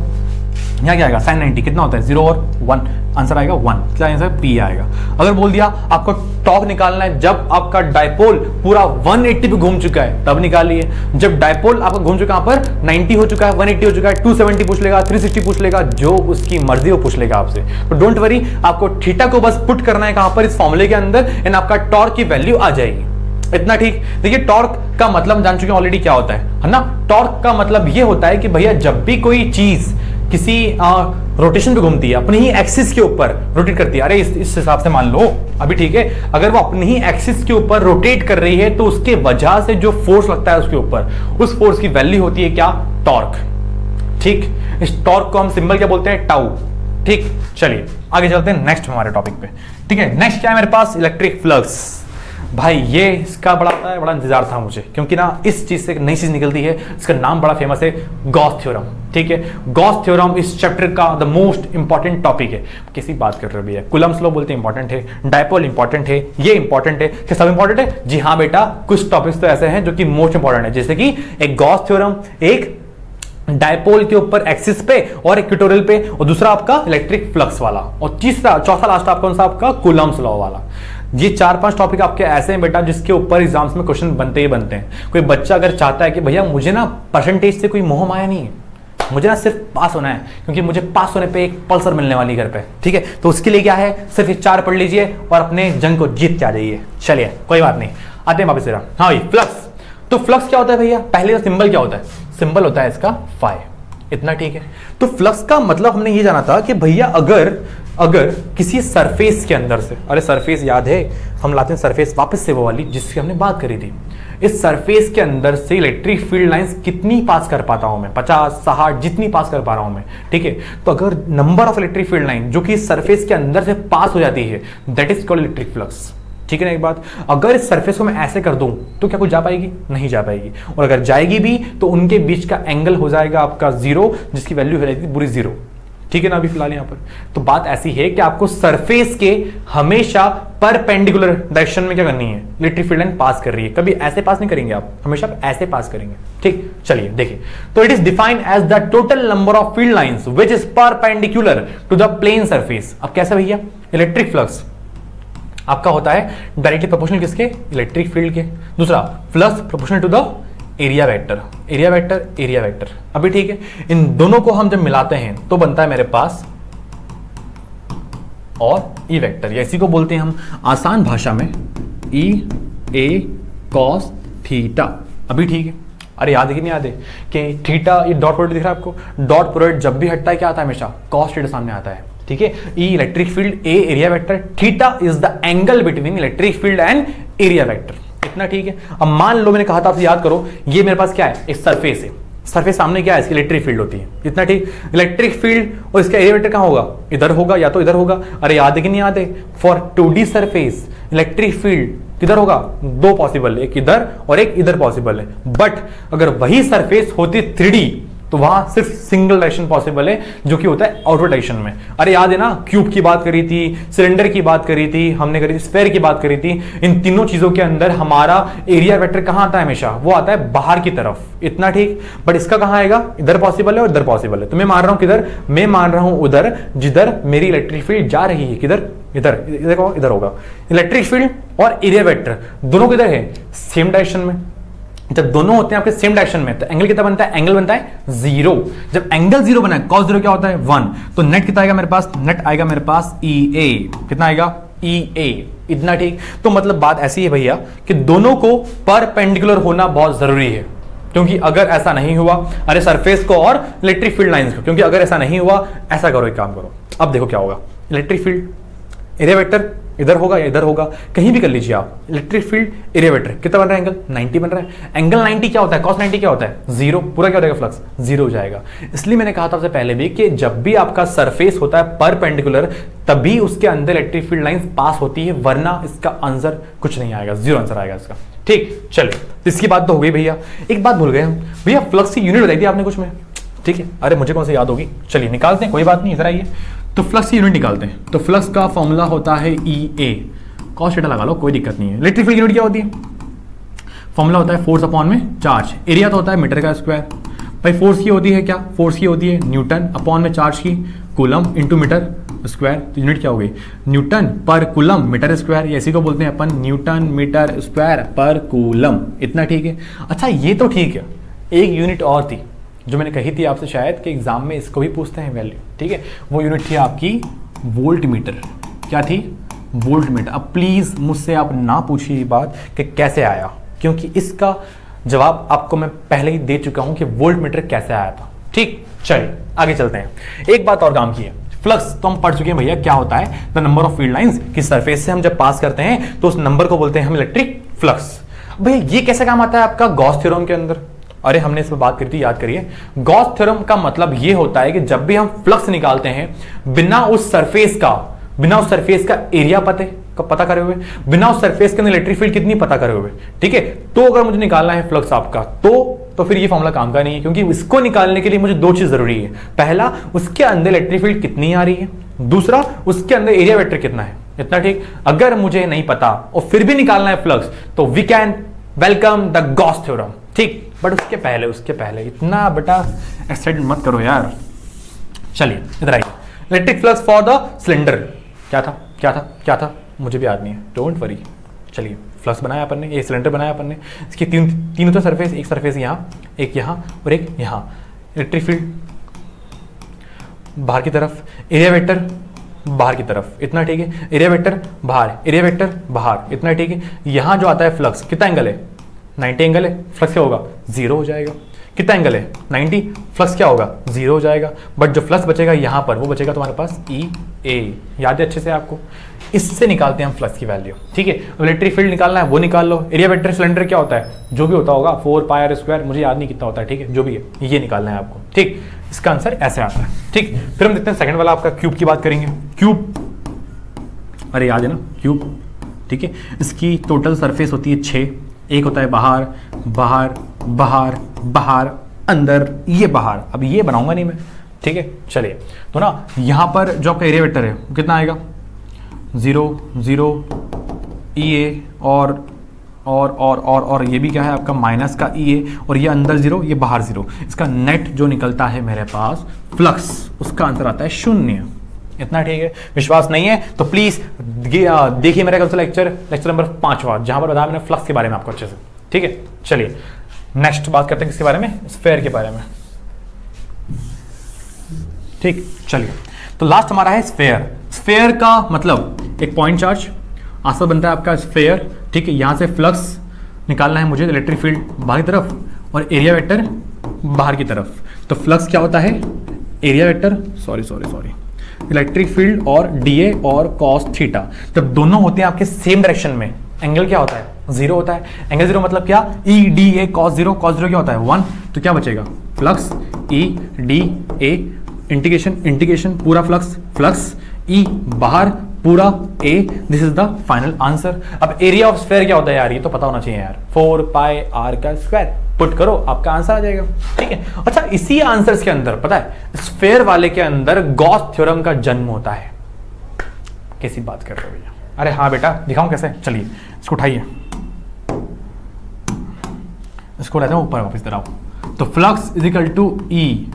यहाँ क्या आएगा sin 90, कितना होता है 0 और 1, आंसर आएगा 1, क्या आंसर p आएगा। अगर बोल दिया आपको टॉर्क निकालना है जब आपका डायपोल पूरा 180 पे घूम चुका है, तब निकालिए। जब डायपोल आपका घूम चुका, यहाँ पर 90 हो चुका है, 180 हो चुका है, 270 पूछ लेगा, 360 पूछ लेगा, जो उसकी मर्जी वो पूछ लेगा आपसे। तो डोंट वरी, आपको थीटा को बस पुट करना है कहां पर, इस फॉर्मूले के अंदर, एंड आपका टॉर्क की वैल्यू आ जाएगी, इतना, ठीक। देखिए टॉर्क का मतलब जान चुके हैं ऑलरेडी क्या होता है ना। टॉर्क का मतलब ये होता है कि भैया जब भी कोई चीज किसी रोटेशन पे घूमती है, अपनी ही एक्सिस के ऊपर रोटेट करती है, अरे इस हिसाब से मान लो अभी, ठीक है, अगर वो अपनी ही एक्सिस के ऊपर रोटेट कर रही है तो उसके वजह से जो फोर्स लगता है उसके ऊपर, उस फोर्स की वैल्यू होती है क्या, टॉर्क, ठीक। इस टॉर्क को हम सिंबल क्या बोलते हैं, टाउ, ठीक। चलिए आगे चलते हैं नेक्स्ट हमारे टॉपिक पे, ठीक है। नेक्स्ट क्या है मेरे पास, इलेक्ट्रिक फ्लक्स। भाई ये इसका बड़ा इंतजार था मुझे, क्योंकि ना इस चीज से एक नई चीज निकलती है, इसका नाम बड़ा फेमस है, गॉस थ्योरम। ठीक है, गॉस थ्योरम इस चैप्टर का द मोस्ट इंपॉर्टेंट टॉपिक है। किसी बात कर रहे भैया, कूलम्ब्स लॉ बोलते हैं इंपॉर्टेंट है, डायपोल इंपॉर्टेंट है, ये इंपॉर्टेंट है, क्या सब इंपॉर्टेंट है? जी हाँ बेटा, कुछ टॉपिक्स तो ऐसे हैं जो कि मोस्ट इंपॉर्टेंट है, जैसे कि एक गॉस थ्योरम, एक डायपोल के ऊपर एक्सिस पे और इक्वेटोरियल पे, और दूसरा आपका इलेक्ट्रिक फ्लक्स वाला, और चौथा लास्ट आपका कौन सा? आपका कूलम्ब्स लॉ वाला। ये 4-5 टॉपिक आपके ऐसे हैं बेटा जिसके ऊपर एग्जाम्स में क्वेश्चन बनते ही बनते हैं। कोई बच्चा अगर चाहता है कि भैया मुझे ना परसेंटेज से कोई मोह माया नहीं है, मुझे ना सिर्फ पास होना है, क्योंकि मुझे पास होने पे एक पल्सर मिलने वाली घर पे, ठीक है, तो उसके लिए क्या है, सिर्फ ये 4 पढ़ लीजिए और अपने जंग को जीत के आ जाइए। चलिए कोई बात नहीं, आते हैं वापस जरा। हाँ भाई, फ्लक्स। तो फ्लक्स क्या होता है भैया? पहले तो सिंबल क्या होता है? सिंबल होता है इसका फाई, इतना ठीक है। तो फ्लक्स का मतलब हमने ये जाना था कि भैया अगर किसी सरफेस के अंदर से, अरे सरफेस याद है, हम लाते हैं सरफेस वापस से वो वाली जिसकी हमने बात करी थी, इस सरफेस के अंदर से इलेक्ट्रिक फील्ड लाइंस कितनी पास कर पाता हूं मैं? 50, 60, जितनी पास कर पा रहा हूं मैं, ठीक है। तो अगर number of electric field line जो कि सरफेस के अंदर से पास हो जाती है, that is called electric flux, ठीक है ना। एक बात, अगर इस सरफेस को मैं ऐसे कर दूं तो क्या कुछ जा पाएगी? नहीं जा पाएगी, और अगर जाएगी भी तो उनके बीच का एंगल हो जाएगा आपका 0, जिसकी वैल्यू हो जाएगी पूरी 0, ठीक है ना। अभी फिलहाल यहां पर तो बात ऐसी है कि आपको सरफेस के हमेशा परपेंडिकुलर डायरेक्शन में क्या करनी है? इलेक्ट्रिक फील्ड लाइन पास कर रही है, कभी ऐसे पास नहीं करेंगे आप, हमेशा आप ऐसे पास करेंगे, ठीक। चलिए देखिए, तो it is defined as the total number of field lines which is perpendicular to the plane surface. अब कैसा भैया? इलेक्ट्रिक फ्लक्स आपका होता है डायरेक्टली प्रोपोर्शनल किसके? इलेक्ट्रिक फील्ड के। दूसरा, flux proportional to the area vector, area vector, area vector. अभी ठीक है, इन दोनों को हम जब मिलाते हैं तो बनता है मेरे पास और ई वेक्टर, या इसी को बोलते हैं हम आसान भाषा में ई ए कॉस थीटा। अभी ठीक है, अरे याद है कि नहीं याद है कि थीटा, ये डॉट प्रोडक्ट दिख रहा है आपको, डॉट प्रोडक्ट जब भी हटता है क्या आता है? हमेशा कॉस थीटा सामने आता है, ठीक है। E electric field, A area vector, theta is the angle between electric field and area vector, इतना ठीक है। अब मान लो मैंने कहा था आपसे, याद करो, ये मेरे पास क्या है? एक सरफेस है, सरफेस सामने क्या है? इसकी इलेक्ट्रिक फील्ड होती है, इतना ठीक। इलेक्ट्रिक फील्ड और इसका एरिया वेक्टर कहां होगा? इधर होगा या तो इधर होगा। अरे याद है कि नहीं याद है? For 2D surface electric field किधर होगा? 2 पॉसिबल है, एक इधर और एक इधर पॉसिबल है। बट अगर वही सरफेस होती 3D तो वहां सिर्फ सिंगल डायरेक्शन पॉसिबल है, जो कि होता है आउटवर्ड डायरेक्शन में। अरे याद है ना, क्यूब की बात करी थी, सिलेंडर की बात करी थी, हमने करी थी स्फेयर की बात करी थी। इन तीनों चीजों के अंदर हमारा एरिया वेक्टर कहां आता है? हमेशा वो आता है बाहर की तरफ, इतना ठीक। बट इसका कहां आएगा? इधर पॉसिबल है और इधर पॉसिबल है। तो मैं मान रहा हूं किधर? मैं मान रहा हूं उधर जिधर मेरी इलेक्ट्रिक फील्ड जा रही है। किधर? इधर, देखो इधर होगा। इलेक्ट्रिक फील्ड और एरिया वेक्टर दोनों किधर है? सेम डायरेक्शन में। जब दोनों होते हैं आपके सेम डायरेक्शन में तो एंगल कितना बनता है? एंगल बनता है 0। जब एंगल 0 बना है, cos 0 क्या होता है? 1। तो नेट कितना आएगा मेरे पास? नेट आएगा मेरे पास EA। कितना आएगा? EA, इतना ठीक। तो मतलब बात ऐसी है भैया कि दोनों को परपेंडिकुलर होना बहुत जरूरी है, क्योंकि अगर ऐसा नहीं हुआ, अरे सरफेस को और इलेक्ट्रिक फील्ड लाइंस को, क्योंकि अगर ऐसा नहीं हुआ, ऐसा करो, एक काम करो, अब देखो क्या होगा। इलेक्ट्रिक फील्ड, एरिया वेक्टर इधर होगा या इधर होगा, कहीं भी कर लीजिए आप। इलेक्ट्रिक फील्ड, एरिया वेक्टर कितना बन रहा है? एंगल 90 बन रहा है। एंगल 90 क्या होता है? cos 90 क्या होता है? 0। पूरा क्या हो जाएगा? फ्लक्स 0 हो जाएगा। इसलिए मैंने कहा था आपसे पहले भी कि जब भी आपका सरफेस होता है परपेंडिकुलर, तभी उसके अंदर इलेक्ट्रिक फील्ड लाइंस पास होती है, वरना इसका आंसर कुछ नहीं आएगा, 0 आंसर आएगा इसका, ठीक। चलिए, इसकी बात तो हो गई भैया। एक बात भूल गए हम भैया, फ्लक्स की यूनिट बताई थी आपने कुछ में, ठीक है। अरे मुझे कौन सी याद होगी, चलिए निकालते हैं, कोई बात नहीं, इधर आइए। तो फ्लक्स की यूनिट निकालते हैं। तो फ्लक्स का फॉर्मूला होता है EA, cos थीटा लगा लो, कोई दिक्कत नहीं है। इलेक्ट्रिक फील्ड यूनिट क्या होती है? फॉर्मूला होता है फोर्स अपॉन में चार्ज। एरिया तो होता है मीटर का स्क्वायर। भाई फोर्स की होती है क्या? फोर्स की होती है न्यूटन, अपॉन में चार्ज की कूलम इंटू मीटर स्क्वायर। तो यूनिट क्या हो गई? न्यूटन पर कूलम मीटर स्क्वायर, या इसी को बोलते हैं अपन न्यूटन मीटर स्क्वायर पर कूलम, इतना ठीक है। अच्छा ये तो ठीक है, एक यूनिट और थी जो मैंने कही थी आपसे शायद कि एग्जाम में इसको भी पूछते हैं वैल्यू, ठीक है। वो यूनिट थी आपकी वोल्ट मीटर। क्या थी? Volt meter. अब प्लीज मुझसे आप ना पूछिए ये बात कि कैसे आया, क्योंकि इसका जवाब आपको मैं पहले ही दे चुका हूं कि वोल्ट मीटर कैसे आया था, ठीक। चलिए आगे चलते हैं। एक बात और काम की है, फ्लक्स तो हम पढ़ चुके हैं भैया, क्या होता है? The number of field lines की सरफेस से हम जब पास करते हैं तो उस नंबर को बोलते हैं हम इलेक्ट्रिक फ्लक्स। भैया ये कैसे काम आता है आपका गॉस थ्योरम के अंदर? अरे हमने इस पर बात करी थी, याद करिए। गॉस थ्योरम का मतलब ये होता है कि जब भी हम फ्लक्स निकालते हैं, बिना उस सरफेस का एरिया पते, का पता करे हुए, बिना उस सरफेस के अंदर इलेक्ट्रिक फील्ड कितनी पता करे हुए, ठीक है। तो अगर मुझे निकालना है फ्लक्स आपका तो फिर ये फॉर्मूला काम का नहीं है, क्योंकि इसको निकालने के लिए मुझे दो चीज जरूरी है। पहला, उसके अंदर इलेक्ट्रिक फील्ड कितनी आ रही है, दूसरा उसके अंदर एरिया वेक्टर कितना है, इतना ठीक। अगर मुझे नहीं पता और फिर भी निकालना है फ्लक्स, तो we can welcome the Gauss theorem, ठीक। बट उसके पहले इतना बेटा एक्साइटेड मत करो यार। चलिए इधर आइए, electric flux for the cylinder क्या था मुझे भी याद नहीं है, डोंट वरी। चलिए फ्लक्स बनाया अपन ने, ये सिलेंडर बनाया अपन ने, इसकी तीनों तो सरफेस, एक सरफेस यहाँ, एक यहाँ और एक यहाँ। इलेक्ट्रिक फील्ड बाहर की तरफ, एरिया वेक्टर बाहर की तरफ, इतना ठीक है। एरिया वेक्टर बाहर, एरिया वेक्टर बाहर, इतना ठीक है। यहाँ जो आता है फ्लक्स, कितना एंगल है, 90 एंगल है, फ्लक्स क्या होगा, 0 हो जाएगा। कितना एंगल है, 90, फ्लक्स क्या होगा, 0 हो जाएगा। बट जो फ्लक्स बचेगा यहाँ पर, वो बचेगा तुम्हारे पास ई ए, याद है अच्छे से आपको। इससे निकालते हैं हम फ्लक्स की वैल्यू, ठीक है। इलेक्ट्रिक फील्ड निकालना है वो निकाल लो। एरिया वेक्टर सिलेंडर क्या होता है, जो भी होता होगा 4πr², मुझे याद नहीं कितना होता है, ठीक है, जो भी है ये निकालना है आपको, ठीक। इसका आंसर ऐसे आता है, ठीक। फिर हम देखते हैं सेकंड वाला आपका क्यूब की बात करेंगे। क्यूब, अरे याद है ना क्यूब, ठीक है। इसकी टोटल सरफेस होती है 6, एक होता है बाहर बाहर बाहर बाहर, अंदर, ये बाहर। अब ये बनाऊंगा नहीं मैं, ठीक है। चलिए तो ना यहां पर जो आपका एरिया वेक्टर है वो कितना आएगा, 0 0 ई ए और ये भी क्या है आपका माइनस का ई ए, और ये अंदर 0 ये बाहर 0। इसका नेट जो निकलता है मेरे पास फ्लक्स, उसका आंसर आता है 0। इतना ठीक है। विश्वास नहीं है तो प्लीज देखिए मेरा कल से लेक्चर नंबर 5वां, जहां पर बताया मैंने फ्लक्स के बारे में आपको अच्छे से, ठीक है। चलिए नेक्स्ट बात करते हैं किसके बारे में, स्फीयर के बारे में, ठीक। चलिए तो लास्ट हमारा है स्फीयर। स्फीयर का मतलब एक पॉइंट चार्ज, आंसर बनता है आपका स्फीयर, ठीक है। यहां से फ्लक्स निकालना है मुझे, इलेक्ट्रिक फील्ड बाहर की तरफ और एरिया वेक्टर बाहर की तरफ। तो फ्लक्स क्या होता है, area vector, sorry electric field और डीए और कॉस थीटा, जब दोनों होते हैं आपके सेम डायरेक्शन में, एंगल क्या होता है, 0 होता है। एंगल 0 मतलब क्या, ई डी ए कॉस 0 क्या होता है 1, तो क्या बचेगा, flux E D A, integration पूरा फ्लक्स ई बाहर पूरा A, this is the final answer. अब एरिया ऑफ स्फीयर क्या होता है यार, ये तो पता होना चाहिए यार, 4πr²। पुट करो आपका आंसर आ जाएगा, ठीक है। अच्छा इसी आंसर्स के अंदर पता है स्फीयर वाले के अंदर गॉस थ्योरम का जन्म होता है। कैसी बात कर रहे हो भैया, अरे हाँ बेटा दिखाऊं कैसे, चलिए इसको उठाइए, इसको लाते हैं ऊपर वापस तरह। तो फ्लक्स इज इक्वल टू ई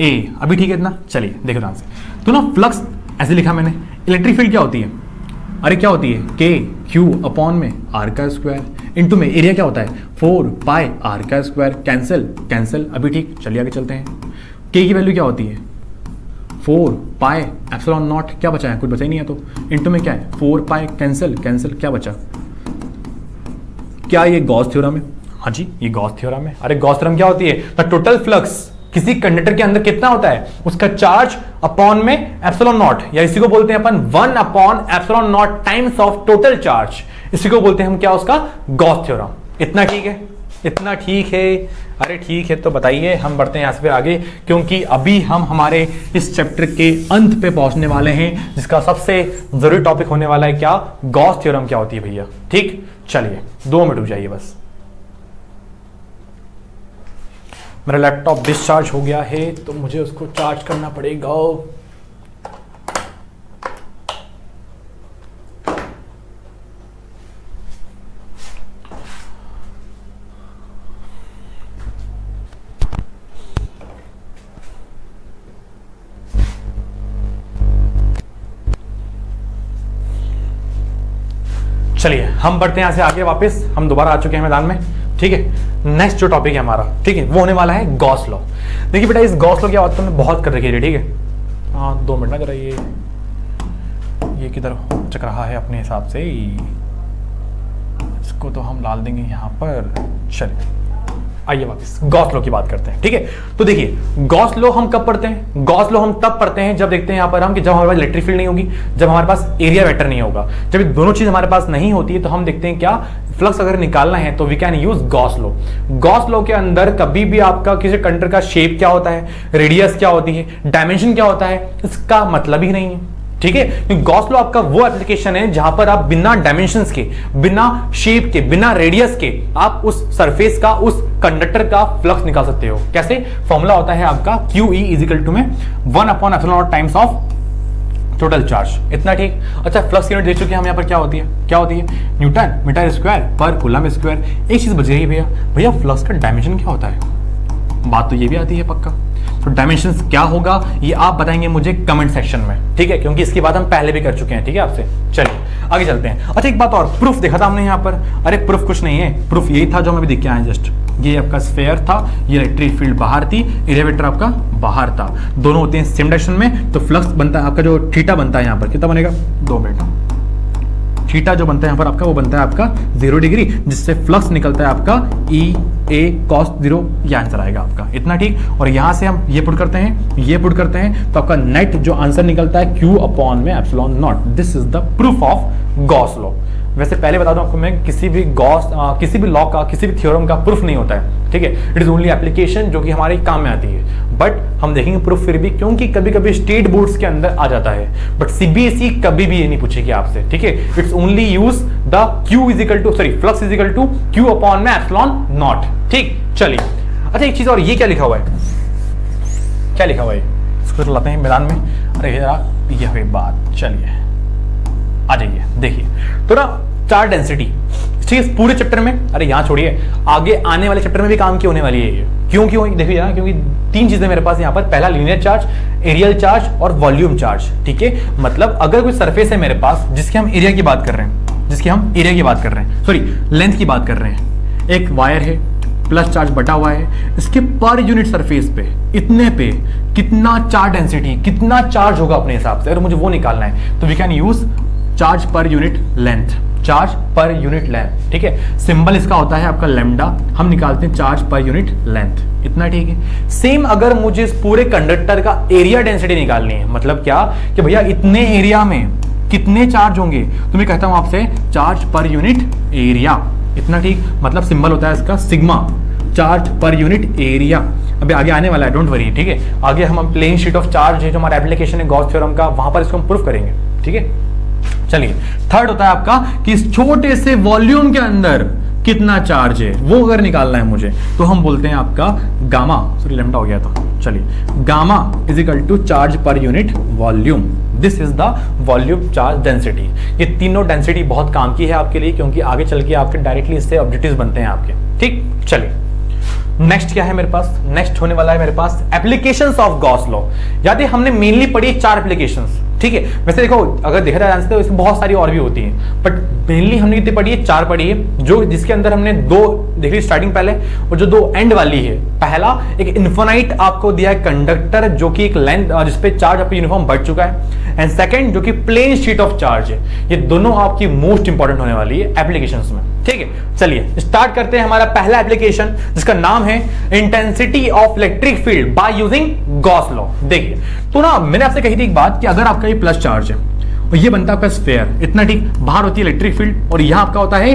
ए, अभी ठीक है इतना। चलिए देखो ध्यान से, तो ना फ्लक्स ऐसे लिखा मैंने। इलेक्ट्रिक फील्ड क्या होती है, अरे क्या होती है, के क्यू अपॉन में r², इनटू में एरिया क्या होता है 4πr², कैंसिल, अभी ठीक। चलिए आगे चलते हैं। के की वैल्यू क्या होती है 4πε0, क्या बचा है, कुछ बचा ही नहीं है, तो इनटू में क्या है 4π, कैंसिल, क्या बचा, क्या ये गॉस थ्योरम है, हाँ जी ये गॉस थ्योरम है। अरे गॉस थ्योरम क्या होती है, द टोटल फ्लक्स किसी कंडक्टर के अंदर कितना होता है, उसका चार्ज अपॉन में ε0, या इसी को बोलते हैं अपन 1/ε0 टाइम्स ऑफ टोटल चार्ज, इसी को बोलते हैं हम क्या, उसका गॉस थ्योरम। इतना ठीक है, इतना ठीक है। अरे ठीक है तो बताइए, हम बढ़ते हैं यहां से फिर आगे, क्योंकि अभी हम हमारे इस चैप्टर के अंत पे पहुंचने वाले हैं, जिसका सबसे जरूरी टॉपिक होने वाला है क्या, गॉस थ्योरम क्या होती है भैया, ठीक। चलिए 2 मिनट रुक जाइए बस, मेरा लैपटॉप डिस्चार्ज हो गया है तो मुझे उसको चार्ज करना पड़ेगा। चलिए हम बढ़ते हैं यहां से आगे वापस, हम दोबारा आ चुके हैं मैदान में, ठीक है। नेक्स्ट जो टॉपिक है हमारा, ठीक है, वो होने वाला है गॉस लॉ। देखिए बेटा इस गॉस लॉ की बात तो हमने बहुत कर रखी है, ठीक है। हाँ 2 मिनट ना जरा, ये किधर चक रहा है अपने हिसाब से, इसको तो हम डाल देंगे यहाँ पर। चलिए आइए वापस गॉस लॉ की बात करते हैं, ठीक है। तो देखिए गॉस लॉ हम कब पढ़ते हैं, गॉस लॉ हम तब पढ़ते हैं जब देखते हैं यहाँ पर हम कि जब हमारे पास इलेक्ट्रिक फील्ड नहीं होगी, जब हमारे पास एरिया वेक्टर नहीं होगा। जब ये दोनों चीज हमारे पास नहीं होती है तो हम देखते हैं क्या, फ्लक्स अगर निकालना है तो we can use Gauss law. Gauss law के अंदर कभी भी आपका किसी कंडक्टर का शेप क्या होता है, रेडियस क्या होती है, डायमेंशन क्या होता है, इसका मतलब ही नहीं है, ठीक है, क्योंकि गॉस लॉ आपका वो एप्लीकेशन है जहां पर आप बिना डायमेंशंस के, बिना शेप के, बिना रेडियस के आप उस सरफेस का, उस कंडक्टर का फ्लक्स निकाल सकते हो। कैसे? फॉर्मूला होता है आपका QE इजिकल टू में 1/ε0 टाइम्स ऑफ टोटल चार्ज। इतना ठीक। अच्छा, फ्लक्स यूनिट देख चुके हैं हम यहाँ पर, क्या होती है न्यूटन मीटर स्क्वायर पर कूलम स्क्वायर। एक चीज बच गई भैया फ्लक्स का डायमेंशन क्या होता है? बात तो ये भी आती है पक्का। तो डायमेंशंस क्या होगा ये आप बताएंगे मुझे कमेंट सेक्शन में, ठीक है, क्योंकि इसकी बात हम पहले भी कर चुके हैं, ठीक है आपसे। चलिए आगे चलते हैं। अच्छा, एक बात और, प्रूफ देखा था हमने यहाँ पर। अरे प्रूफ कुछ नहीं है, प्रूफ यही था जो हमें दिख के आया जस्ट। ये आपका स्फीयर था, ये इलेक्ट्रिक फील्ड बाहर थी, एरिया वेक्टर आपका बाहर था, दोनों होते हैं सेम डायरेक्शन में। तो फ्लक्स बनता है आपका, जो थीटा बनता है यहाँ पर, कितना बनेगा? 2 मिनट। थीटा जो बनता है यहाँ पर आपका, वो बनता है आपका 0 डिग्री, जिससे फ्लक्स निकलता है आपका E A cos 0, ये आंसर आएगा आपका। इतना ठीक। और यहां से हम ये पुट करते हैं, ये पुट करते हैं, तो आपका नेट जो आंसर निकलता है Q/ε0। This is the proof of Gauss law. वैसे पहले बता दूं आपको मैं, किसी भी लॉ का, किसी भी थ्योरम का प्रूफ नहीं होता है, ठीक है। इट इज ओनली एप्लीकेशन जो कि हमारे काम में आती है। बट हम देखेंगे प्रूफ फिर भी, क्योंकि कभी कभी स्टेट बोर्ड्स के अंदर आ जाता है, बट सीबीएसई कभी भी ये नहीं पूछेगी आपसे, ठीक है। It's only use the flux is equal to Q/ε0, ठीक। चलिए, अच्छा एक चीज और, ये क्या लिखा हुआ है? क्या लिखा हुआ है? इसको चलाते हैं मैदान में। अरे यार ये हुई बात। चलिए आ जाइए, देखिए तो ना, चार्ज डेंसिटी, ठीक है, पूरे चैप्टर में, अरे यहां छोड़िए, आगे आने वाले चैप्टर में भी काम की होने वाली है ये। क्यों देखिए ना, क्योंकि 3 चीजें मेरे पास यहाँ पर। पहला लीनियर चार्ज, एरियल चार्ज और वॉल्यूम चार्ज, ठीक है। मतलब अगर कोई सरफेस है मेरे पास जिसकी हम एरिया की बात कर रहे हैं, सॉरी लेंथ की बात कर रहे हैं, एक वायर है, प्लस चार्ज बटा हुआ है, इसके पर यूनिट सरफेस पे, इतने पे कितना चार्ज डेंसिटी, कितना चार्ज होगा अपने हिसाब से, अगर मुझे वो निकालना है तो we can use charge per unit length, charge per unit length, ठीक है। सिंबल इसका होता है आपका लैम्डा, हम निकालते हैं चार्ज पर यूनिट लेंथ। इतना ठीक है। सेम अगर मुझे इस पूरे कंडक्टर का एरिया डेंसिटी निकालनी है, मतलब क्या कि भैया इतने एरिया में कितने चार्ज होंगे, तो मैं कहता हूं आपसे चार्ज पर यूनिट एरिया। इतना ठीक। मतलब सिंबल होता है इसका sigma, charge per unit area. अभी आगे आने वाला है, डोंट वरी, ठीक है। आगे हम प्लेन शीट ऑफ चार्ज है जो हमारा एप्लीकेशन है गॉस थ्योरम का, वहां पर इसको हम प्रूफ करेंगे, ठीक है। चलिए, थर्ड होता है आपका कि इस छोटे से वॉल्यूम के अंदर कितना चार्ज है, वो अगर निकालना है मुझे, तो हम बोलते हैं आपका गामा, सॉरी लैम्डा हो गया था, चलिए, gamma is equal to charge per unit volume. This is the volume charge density. ये तीनों डेंसिटी बहुत काम की है आपके लिए, क्योंकि आगे चल के आपके डायरेक्टली इससे ऑब्जेक्टिव्स बनते हैं आपके, ठीक। चलिए, नेक्स्ट क्या है मेरे पास? नेक्स्ट होने वाला है मेरे पास एप्लीकेशंस ऑफ गॉस लॉ। याद है हमने मेनली पढ़ी 4 एप्लीकेशंस, ठीक है। वैसे देखो, अगर देखा जाए तो इसमें बहुत सारी और भी होती हैं, बट मेनली हमने कितनी पढ़ी है? 4 पढ़ी है, जो जिसके अंदर हमने 2 देख ली स्टार्टिंग पहले, और जो 2 एंड वाली है। पहला एक इन्फिनाइट आपको दिया है कंडक्टर, जो कि एक लेंथ जिसपे चार्ज आपका यूनिफॉर्म बढ़ चुका है, एंड सेकंड जो कि प्लेन शीट ऑफ चार्ज है। ये दोनों आपकी मोस्ट इंपॉर्टेंट होने वाली है एप्लीकेशंस में, ठीक है। चलिए स्टार्ट करते हैं हमारा पहला एप्लीकेशन, जिसका नाम है intensity of electric field bye using Gauss law. देखिए, तो ना मैंने आपसे कही थी एक बात कि अगर आपका ये प्लस चार्ज है और ये बनता है आपका स्फीयर, इतना ठीक, बाहर होती है इलेक्ट्रिक फील्ड और यहां आपका होता है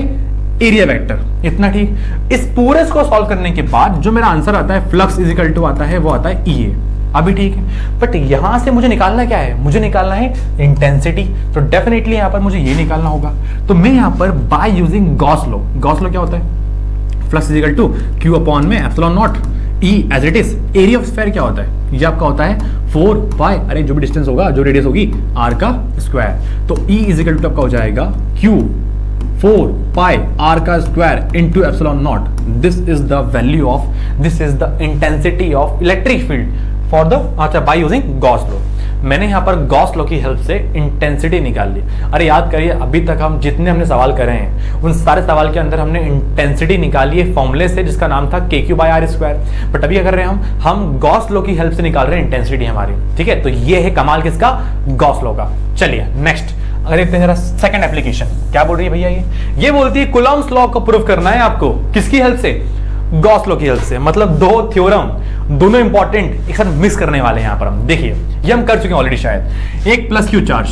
एरिया वेक्टर, इतना ठीक। इस पूरे को सॉल्व करने के बाद जो मेरा आंसर आता है फ्लक्स इज इक्वल टू आता है, वो आता है EA। अभी ठीक है, बट यहां से मुझे निकालना क्या है? मुझे निकालना है इंटेंसिटी, तो डेफिनेटली यहां पर मुझे ये निकालना होगा। तो मैं यहां पर by using Gauss law, Gauss law क्या होता है? Flux is equal to Q/ε0 E as it is. Area of sphere क्या होता है? ये आपका होता है 4π, अरे जो भी डिस्टेंस होगा, जो रेडियस होगी, r का स्क्वायर। तो E इज इक्वल टू आपका हो जाएगा Q 4π r का square into ε0। This is the value of, this is the intensity of electric field for the, अच्छा, बाय यूजिंग गॉस लॉ। मैंने यहां पर गॉस लॉ की हेल्प से इंटेंसिटी निकाल ली। अरे याद करिए, अभी तक हम जितने हमने सवाल करे हैं उन सारे सवाल के अंदर हमने इंटेंसिटी निकाली है फॉर्मूले से, जिसका नाम था KQ/R²। बट अभी क्या कर रहे हैं हम गॉस लॉ की हेल्प से निकाल रहे हैं इंटेंसिटी हमारी, ठीक है। तो ये है कमाल किसका? गॉस लॉ का। चलिए नेक्स्ट अगर देखते हैं जरा सेकंड एप्लीकेशन, क्या बोल रही है भैया? ये बोलती है कूलम्ब्स लॉ को प्रूव करना है आपको, किसकी हेल्प से? गॉस लॉ की हेल्प से। मतलब 2 थ्योरम, दोनों इंपॉर्टेंट एक साथ मिक्स करने वाले हैं यहां पर हम। देखिए, ये हम कर चुके हैं ऑलरेडी शायद। एक प्लस Q चार्ज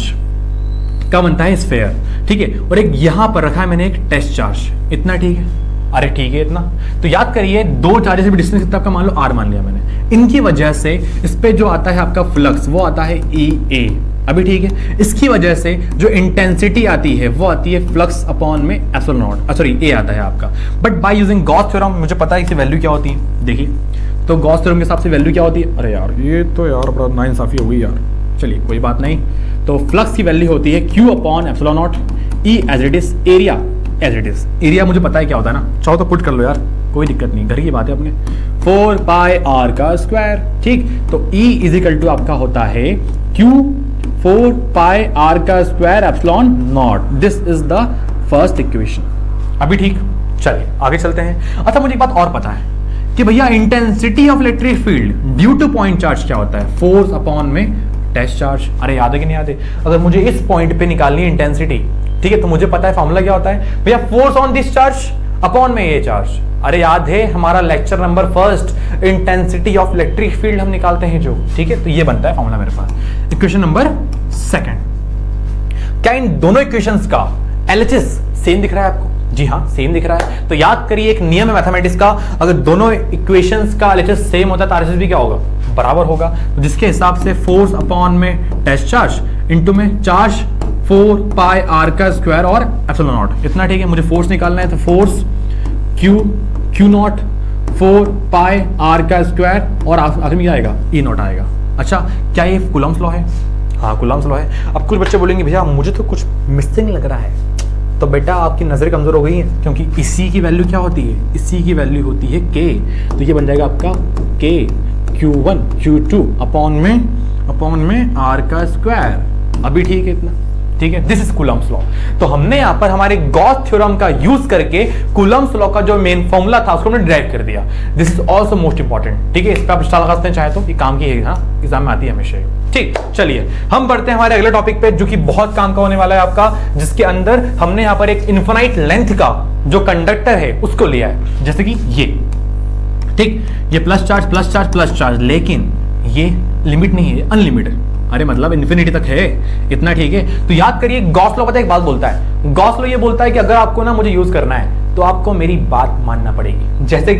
का बनता है स्फीयर, ठीक है, और एक यहां पर रखा है मैंने एक टेस्ट चार्ज, इतना ठीक है। अरे ठीक है इतना। तो याद करिए दो चार्जेस के डिस्टेंस कितना आपका, मान लो r मान लिया मैंने, इनकी वजह से इस पे जो आता है आपका फ्लक्स वो आता है EA। अभी ठीक है, इसकी वजह से जो इंटेंसिटी आती है वो आती है फ्लक्स अपॉन में एप्सिलॉन नॉट, सॉरी ए आता है आपका। But by using Gauss theorem मुझे पता है इसकी वैल्यू क्या होती है। देखिए तो गॉस थ्योरम के हिसाब से वैल्यू क्या होती है, अरे यार ये तो यार बड़ा नाइंसाफी हो गई यार, चलिए कोई बात नहीं। तो फ्लक्स की वैल्यू होती है Q upon epsilon naught E as it is, area as it is. Area मुझे पता है क्या होता है ना, चाहो तो पुट कर लो यार, कोई दिक्कत नहीं, घर की बात है अपने, 4 पाई r का स्क्वायर। ठीक, तो E इज इक्वल टू आपका होता है Q 4 पाई r का square epsilon naught. This is the first equation. अभी ठीक, चलिए आगे चलते हैं। अच्छा मुझे एक बात और पता है कि भैया intensity of electric field due two point charge क्या होता है, फोर्स अपॉन में टेस्ट चार्ज। अरे याद है कि नहीं याद है? अगर मुझे इस पॉइंट पे निकालनी है इंटेंसिटी, ठीक है, तो मुझे पता है फॉर्मूला क्या होता है भैया, force on this charge upon में ये चार्ज। अरे याद है हमारा lecture number first, intensity of electric field हम निकालते हैं जो, ठीक है, तो ये बनता है फॉर्मूला मेरे पास। इक्वेशन नंबर सेकंड, क्या इन दोनों इक्वेशंस का LHS सेम दिख रहा है आपको? जी हाँ सेम दिख रहा है। तो याद करिए एक नियम है मैथमेटिक्स का, अगर दोनों इक्वेशंस का LHS सेम होता है तो RHS भी क्या होगा, बराबर होगा। तो जिसके हिसाब से फोर्स अपॉन में टेस्ट चार्ज इनटू में चार्ज 4 पाई r का स्क्वायर और एप्सिलॉन नॉट, इतना ठीक है। मुझे फोर्स निकालना है तो force Q not 4 pi r का स्क्वायर और आखिर में क्या आएगा, E नॉट आएगा। अच्छा क्या ये कूलम्ब्स लॉ है? हाँ कूलम्ब्स लॉ है। अब कुछ बच्चे बोलेंगे भैया मुझे तो कुछ मिसिंग लग रहा है, तो बेटा आपकी नजर कमजोर हो गई है, क्योंकि इसी की वैल्यू क्या होती है, इसी की वैल्यू होती है K। तो ये बन जाएगा आपका K Q1 Q2 अपॉन में R का स्क्वायर। अभी ठीक है इतना, ठीक है। This is Coulomb's law. तो हमने यहाँ पर हमारे गॉस थ्योरम का यूज करके कूलम्ब्स लॉ का जो मेन फॉर्मूला था उसको हमने डिराइव कर दिया। This is also most important, ठीक है, इस पर आप स्टार लगा सकते हैं चाहे तो, ये काम की है, हाँ एग्जाम में आती है हमेशा। ठीक, चलिए हम बढ़ते हैं हमारे अगले टॉपिक पे जो कि बहुत काम का होने वाला है आपका, जिसके अंदर हमने यहाँ पर एक इनफाइनाइट लेंथ का जो कंडक्टर है उसको लिया है, जैसे कि ये, ठीक, ये प्लस चार्ज, लेकिन ये लिमिट नहीं है, अनलिमिटेड। अरे मतलब इन्फिनिटी तक है, इतना ठीक है। तो याद करिए गॉस लॉ पता है एक बात बोलता है, गॉस लॉ ये बोलता है कि अगर आपको ना मुझे यूज करना है तो आपको मेरी बात मानना पड़ेगी। जैसे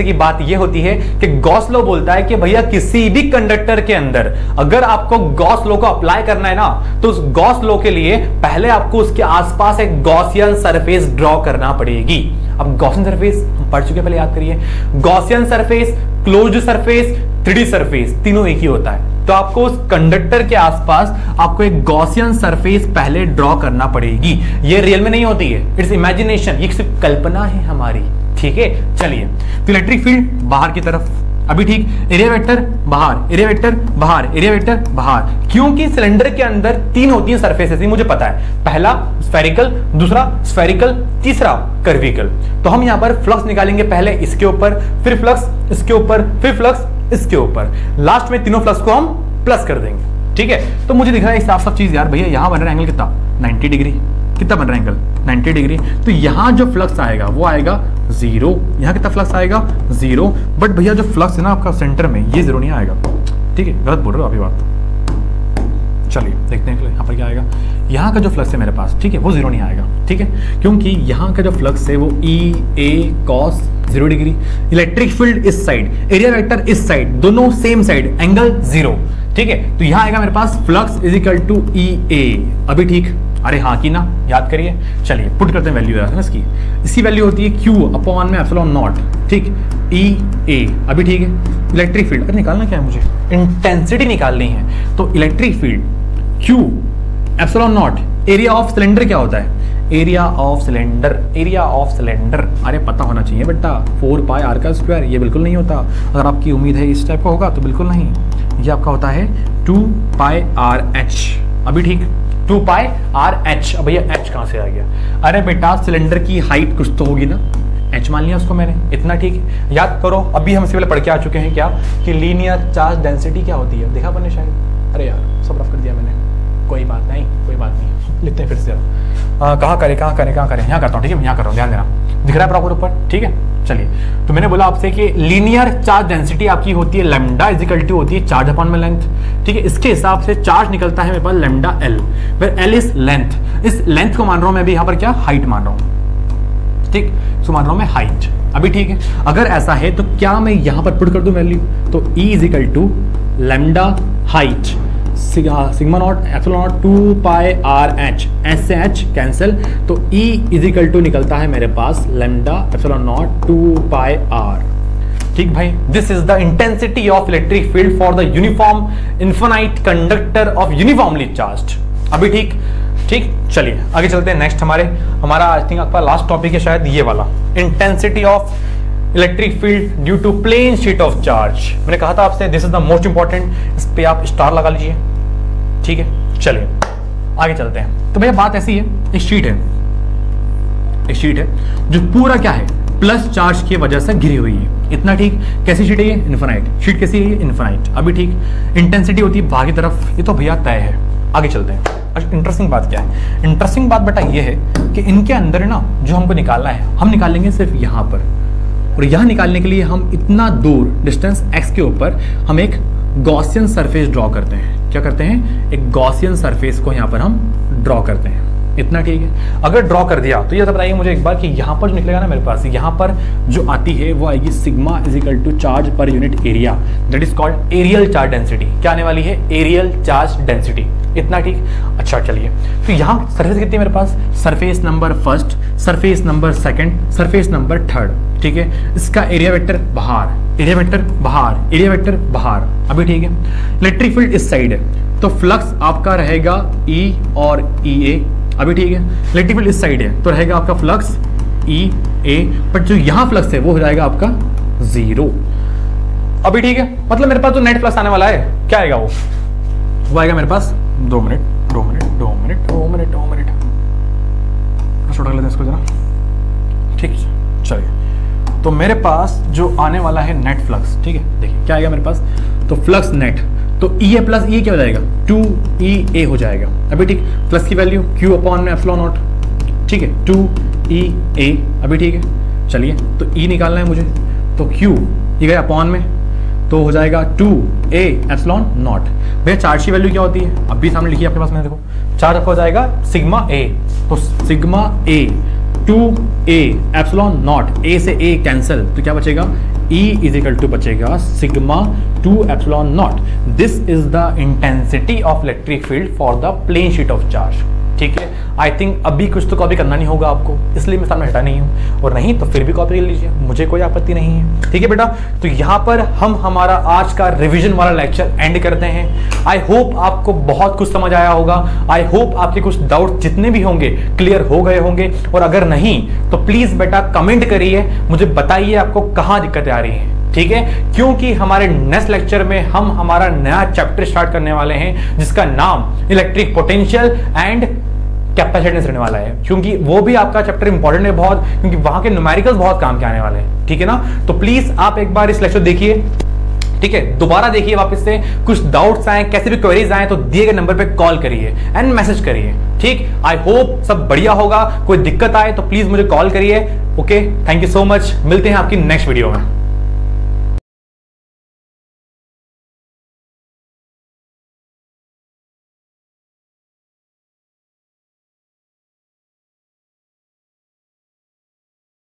कि बात ये होती है कि गॉस लॉ बोलता है कि भैया किसी भी कंडक्टर के अंदर अगर आपको गॉस लॉ को अप्लाई करना है ना, तो उस गॉस लॉ के लिए पहले आपको उसके आसपास एक गॉसियन सरफेस ड्रॉ करना पड़ेगी। अब गॉसियन सरफेस हम पढ़ चुके हैं, पहले याद करिए, Gaussian surface, closed surface, 3D surface, तीनों एक ही होता है। तो आपको उस कंडक्टर के आसपास आपको एक गॉसियन सरफेस पहले ड्रॉ करना पड़ेगी। ये रियल में नहीं होती है, इट्स इमेजिनेशन, ये सिर्फ कल्पना है हमारी, ठीक है। चलिए तो इलेक्ट्रिक फील्ड बाहर की तरफ, अभी ठीक, एरिया वेक्टर बाहर, एरिया वेक्टर बाहर, एरिया वेक्टर बाहर, क्योंकि सिलेंडर के अंदर 3 होती हैं सरफेसेस, मुझे पता है, पहला स्फेरिकल, दूसरा स्फेरिकल, तीसरा कर्विकल। तो हम यहां पर फ्लक्स निकालेंगे, पहले इसके ऊपर, फिर फ्लक्स इसके ऊपर, फिर फ्लक्स इसके ऊपर, लास्ट में तीनों फ्लक्स को हम प्लस कर देंगे, ठीक है। तो मुझे दिख रहा है साफ साफ चीज यार, भैया यहां बन रहा है एंगल कितना, 90 डिग्री, कितना बन रहा है एंगल, 90 डिग्री। तो यहां जो फ्लक्स आएगा वो आएगा 0, यहां कितना फ्लक्स आएगा 0, बट भैया जो फ्लक्स है ना आपका सेंटर में, ये 0 नहीं आएगा, ठीक है, गलत बोल रहे हो अभी बात। चलिए देखते हैं यहाँ पर क्या आएगा, यहाँ का जो फ्लक्स है मेरे पास, ठीक है, वो 0 नहीं आएगा, ठीक है, क्योंकि यहाँ का जो फ्लक्स है वो E A cos 0 degree, electric field इस साइड, एरिया वेक्टर इस साइड, दोनों सेम साइड, एंगल 0, ठीक है। तो यहाँ आएगा मेरे पास flux is equal to E A। अभी ठीक, अरे हाँ की ना, याद करिए, चलिए पुट करते हैं वैल्यू इसकी। इसकी वैल्यू होती है Q अपॉन में एप्सिलॉन नॉट, ठीक, E A। अभी ठीक है, इलेक्ट्रिक फील्ड, अरे निकालना क्या है मुझे, इंटेंसिटी निकालनी है। तो electric field Q epsilon not, area of cylinder क्या होता है, area of cylinder, area of cylinder, अरे पता होना चाहिए बेटा, 4 पाई r का स्क्वायर, ये बिल्कुल नहीं होता। अगर आपकी उम्मीद है इस टाइप का होगा तो बिल्कुल नहीं, ये आपका होता है 2 पाई r h। अभी ठीक, 2 पाई r h। अब भैया h कहां से आ गया, अरे बेटा सिलेंडर की हाइट कुछ तो होगी ना, h मान लिया उसको मैंने, इतना ठीक है। याद करो अभी हम इससे पहले पढ़ के आ चुके हैं क्या, कि लीनियर चार्ज डेंसिटी क्या होती है, देखा आपने शायद, अरे यार सब रफ कर दिया मैंने, कोई बात नहीं, लिखते हैं फिर से। कहाँ करें, यहाँ करता हूँ, ठीक है, यहाँ कर रहा हूँ, ध्यान देना, दिख रहा है प्रॉपर ऊपर, ठीक है। चलिए तो मैंने बोला आपसे कि लीनियर चार्ज डेंसिटी आपकी होती है लैम्डा इज इक्वल टू होती है चार्ज अपॉन में लेंथ, ठीक है। इसके हिसाब से चार्ज निकलता है मेरे पास लैम्डा L, फिर L इज लेंथ, इस लेंथ को मान रहा हूँ मैं भी यहाँ पर क्या, हाइट मान रहा हूँ, ठीक, इसको मान रहा हूं मैं हाइट। अभी ठीक है, अगर ऐसा है तो क्या मैं यहां पर पुट कर दूं वैल्यू, तो E is equal to lambda height sigma naught epsilon naught 2 pi R H, H से एच कैंसिल, तो E इज इक्वल टू निकलता है मेरे पास lambda epsilon naught 2 pi R. ठीक भाई, this is the intensity of electric field for the uniform infinite conductor of uniformly charged. अभी ठीक, ठीक, चलिए आगे चलते हैं। नेक्स्ट हमारा आई थिंक आपका लास्ट टॉपिक है शायद ये वाला, intensity of electric field due to plane sheet of charge. मैंने कहा था आपसे this is the most important, इस पे आप स्टार लगा लीजिए। ठीक है, चलिए आगे चलते हैं। तो भैया बात ऐसी है, एक शीट है जो पूरा क्या है, प्लस चार्ज की वजह से घिरी हुई है। इतना ठीक, कैसी शीट है ये, इन्फिनाइट शीट। कैसी है ये, इन्फिनाइट। अभी ठीक, इंटेंसिटी होती है बाहर की तरफ, ये तो भैया तय है। आगे चलते हैं। इंटरेस्टिंग बात क्या है, इंटरेस्टिंग बात बेटा ये है कि इनके अंदर ना जो हमको निकालना है, हम निकालेंगे सिर्फ यहाँ पर, और यहाँ निकालने के लिए हम इतना दूर डिस्टेंस x के ऊपर हम एक गॉसियन सरफेस ड्रॉ करते हैं। क्या करते हैं, एक गॉसियन सरफेस को यहाँ पर हम ड्रॉ करते हैं। इतना ठीक है, अगर ड्रॉ कर दिया तो ये बताइए मुझे एक बार कि यहाँ पर जो निकलेगा ना मेरे पास, यहाँ पर जो आती है वो आएगी sigma is equal to charge per unit area, that is called areal charge density. क्या आने वाली है, एरियल चार्ज डेंसिटी। इतना ठीक, अच्छा चलिए, तो यहाँ सरफेस कितनी है मेरे पास, surface number first, surface number second, surface number third. ठीक है, इसका एरिया वेक्टर बाहर, एरिया वेक्टर बाहर, एरिया वेक्टर बाहर। अभी ठीक है, इलेक्ट्रिक फील्ड इस साइड है, तो फ्लक्स आपका रहेगा E और EA। अभी ठीक है, इलेक्ट्रिक फील्ड इस साइड है तो रहेगा आपका फ्लक्स EA, बट जो यहाँ फ्लक्स है वो हो जाएगा आपका 0। अभी ठीक है, मतलब मेरे पास जो नेट फ्लक्स आने वाला है क्या आएगा, वो आएगा मेरे पास 2 मिनट छोटा कर लेते हैं इसको जरा। ठीक, चलिए, तो मेरे पास जो आने वाला है नेट फ्लक्स, ठीक है, देखिए क्या आएगा मेरे पास, तो फ्लक्स नेट, तो EA प्लस E क्या हो जाएगा, 2EA हो जाएगा। अभी ठीक, प्लस की वैल्यू Q अपॉन में एप्सिलॉन नॉट। ठीक है, 2EA। अभी ठीक है, चलिए, तो E निकालना है मुझे, तो Q ये गया अपॉन में, तो हो जाएगा 2A एप्सिलॉन नॉट। भैया चार्ज की वैल्यू क्या होती है, अब भी सामने लिखी है आपके पास, मैंने देखो चार्ज आपका हो जाएगा सिग्मा A, तो sigma A 2A epsilon naught, A से A कैंसिल, तो क्या बचेगा, E इज इक्वल टू बचेगा sigma 2 epsilon naught. This is the intensity of electric field for the plane sheet of charge. ठीक है, आई थिंक अभी कुछ तो कॉपी करना नहीं होगा आपको, इसलिए मैं सामने हटा नहीं हूँ, और नहीं तो फिर भी कॉपी कर लीजिए, मुझे कोई आपत्ति नहीं है। ठीक है बेटा, तो यहाँ पर हम हमारा आज का रिवीजन वाला लेक्चर एंड करते हैं। आई होप आपको बहुत कुछ समझ आया होगा, आई होप आपके कुछ डाउट जितने भी होंगे क्लियर हो गए होंगे, और अगर नहीं तो प्लीज बेटा कमेंट करिए, मुझे बताइए आपको कहाँ दिक्कतें आ रही हैं। ठीक है, क्योंकि हमारे नेक्स्ट लेक्चर में हम हमारा नया चैप्टर स्टार्ट करने वाले हैं जिसका नाम इलेक्ट्रिक पोटेंशियल एंड कैपेसिटेंस रहने वाला है, क्योंकि वो भी आपका चैप्टर इंपॉर्टेंट है बहुत, क्योंकि वहां के न्यूमेरिकल्स बहुत काम के आने वाले हैं। ठीक है ना, तो प्लीज आप एक बार इस लेक्चर देखिए, ठीक है, दोबारा देखिए वापस से, कुछ डाउट्स आए, कैसे भी क्वेरीज आए तो दिए गए नंबर पे कॉल करिए एंड मैसेज करिए। ठीक, आई होप सब बढ़िया होगा, कोई दिक्कत आए तो प्लीज मुझे कॉल करिए। Okay, thank you so much, मिलते हैं आपकी नेक्स्ट वीडियो में।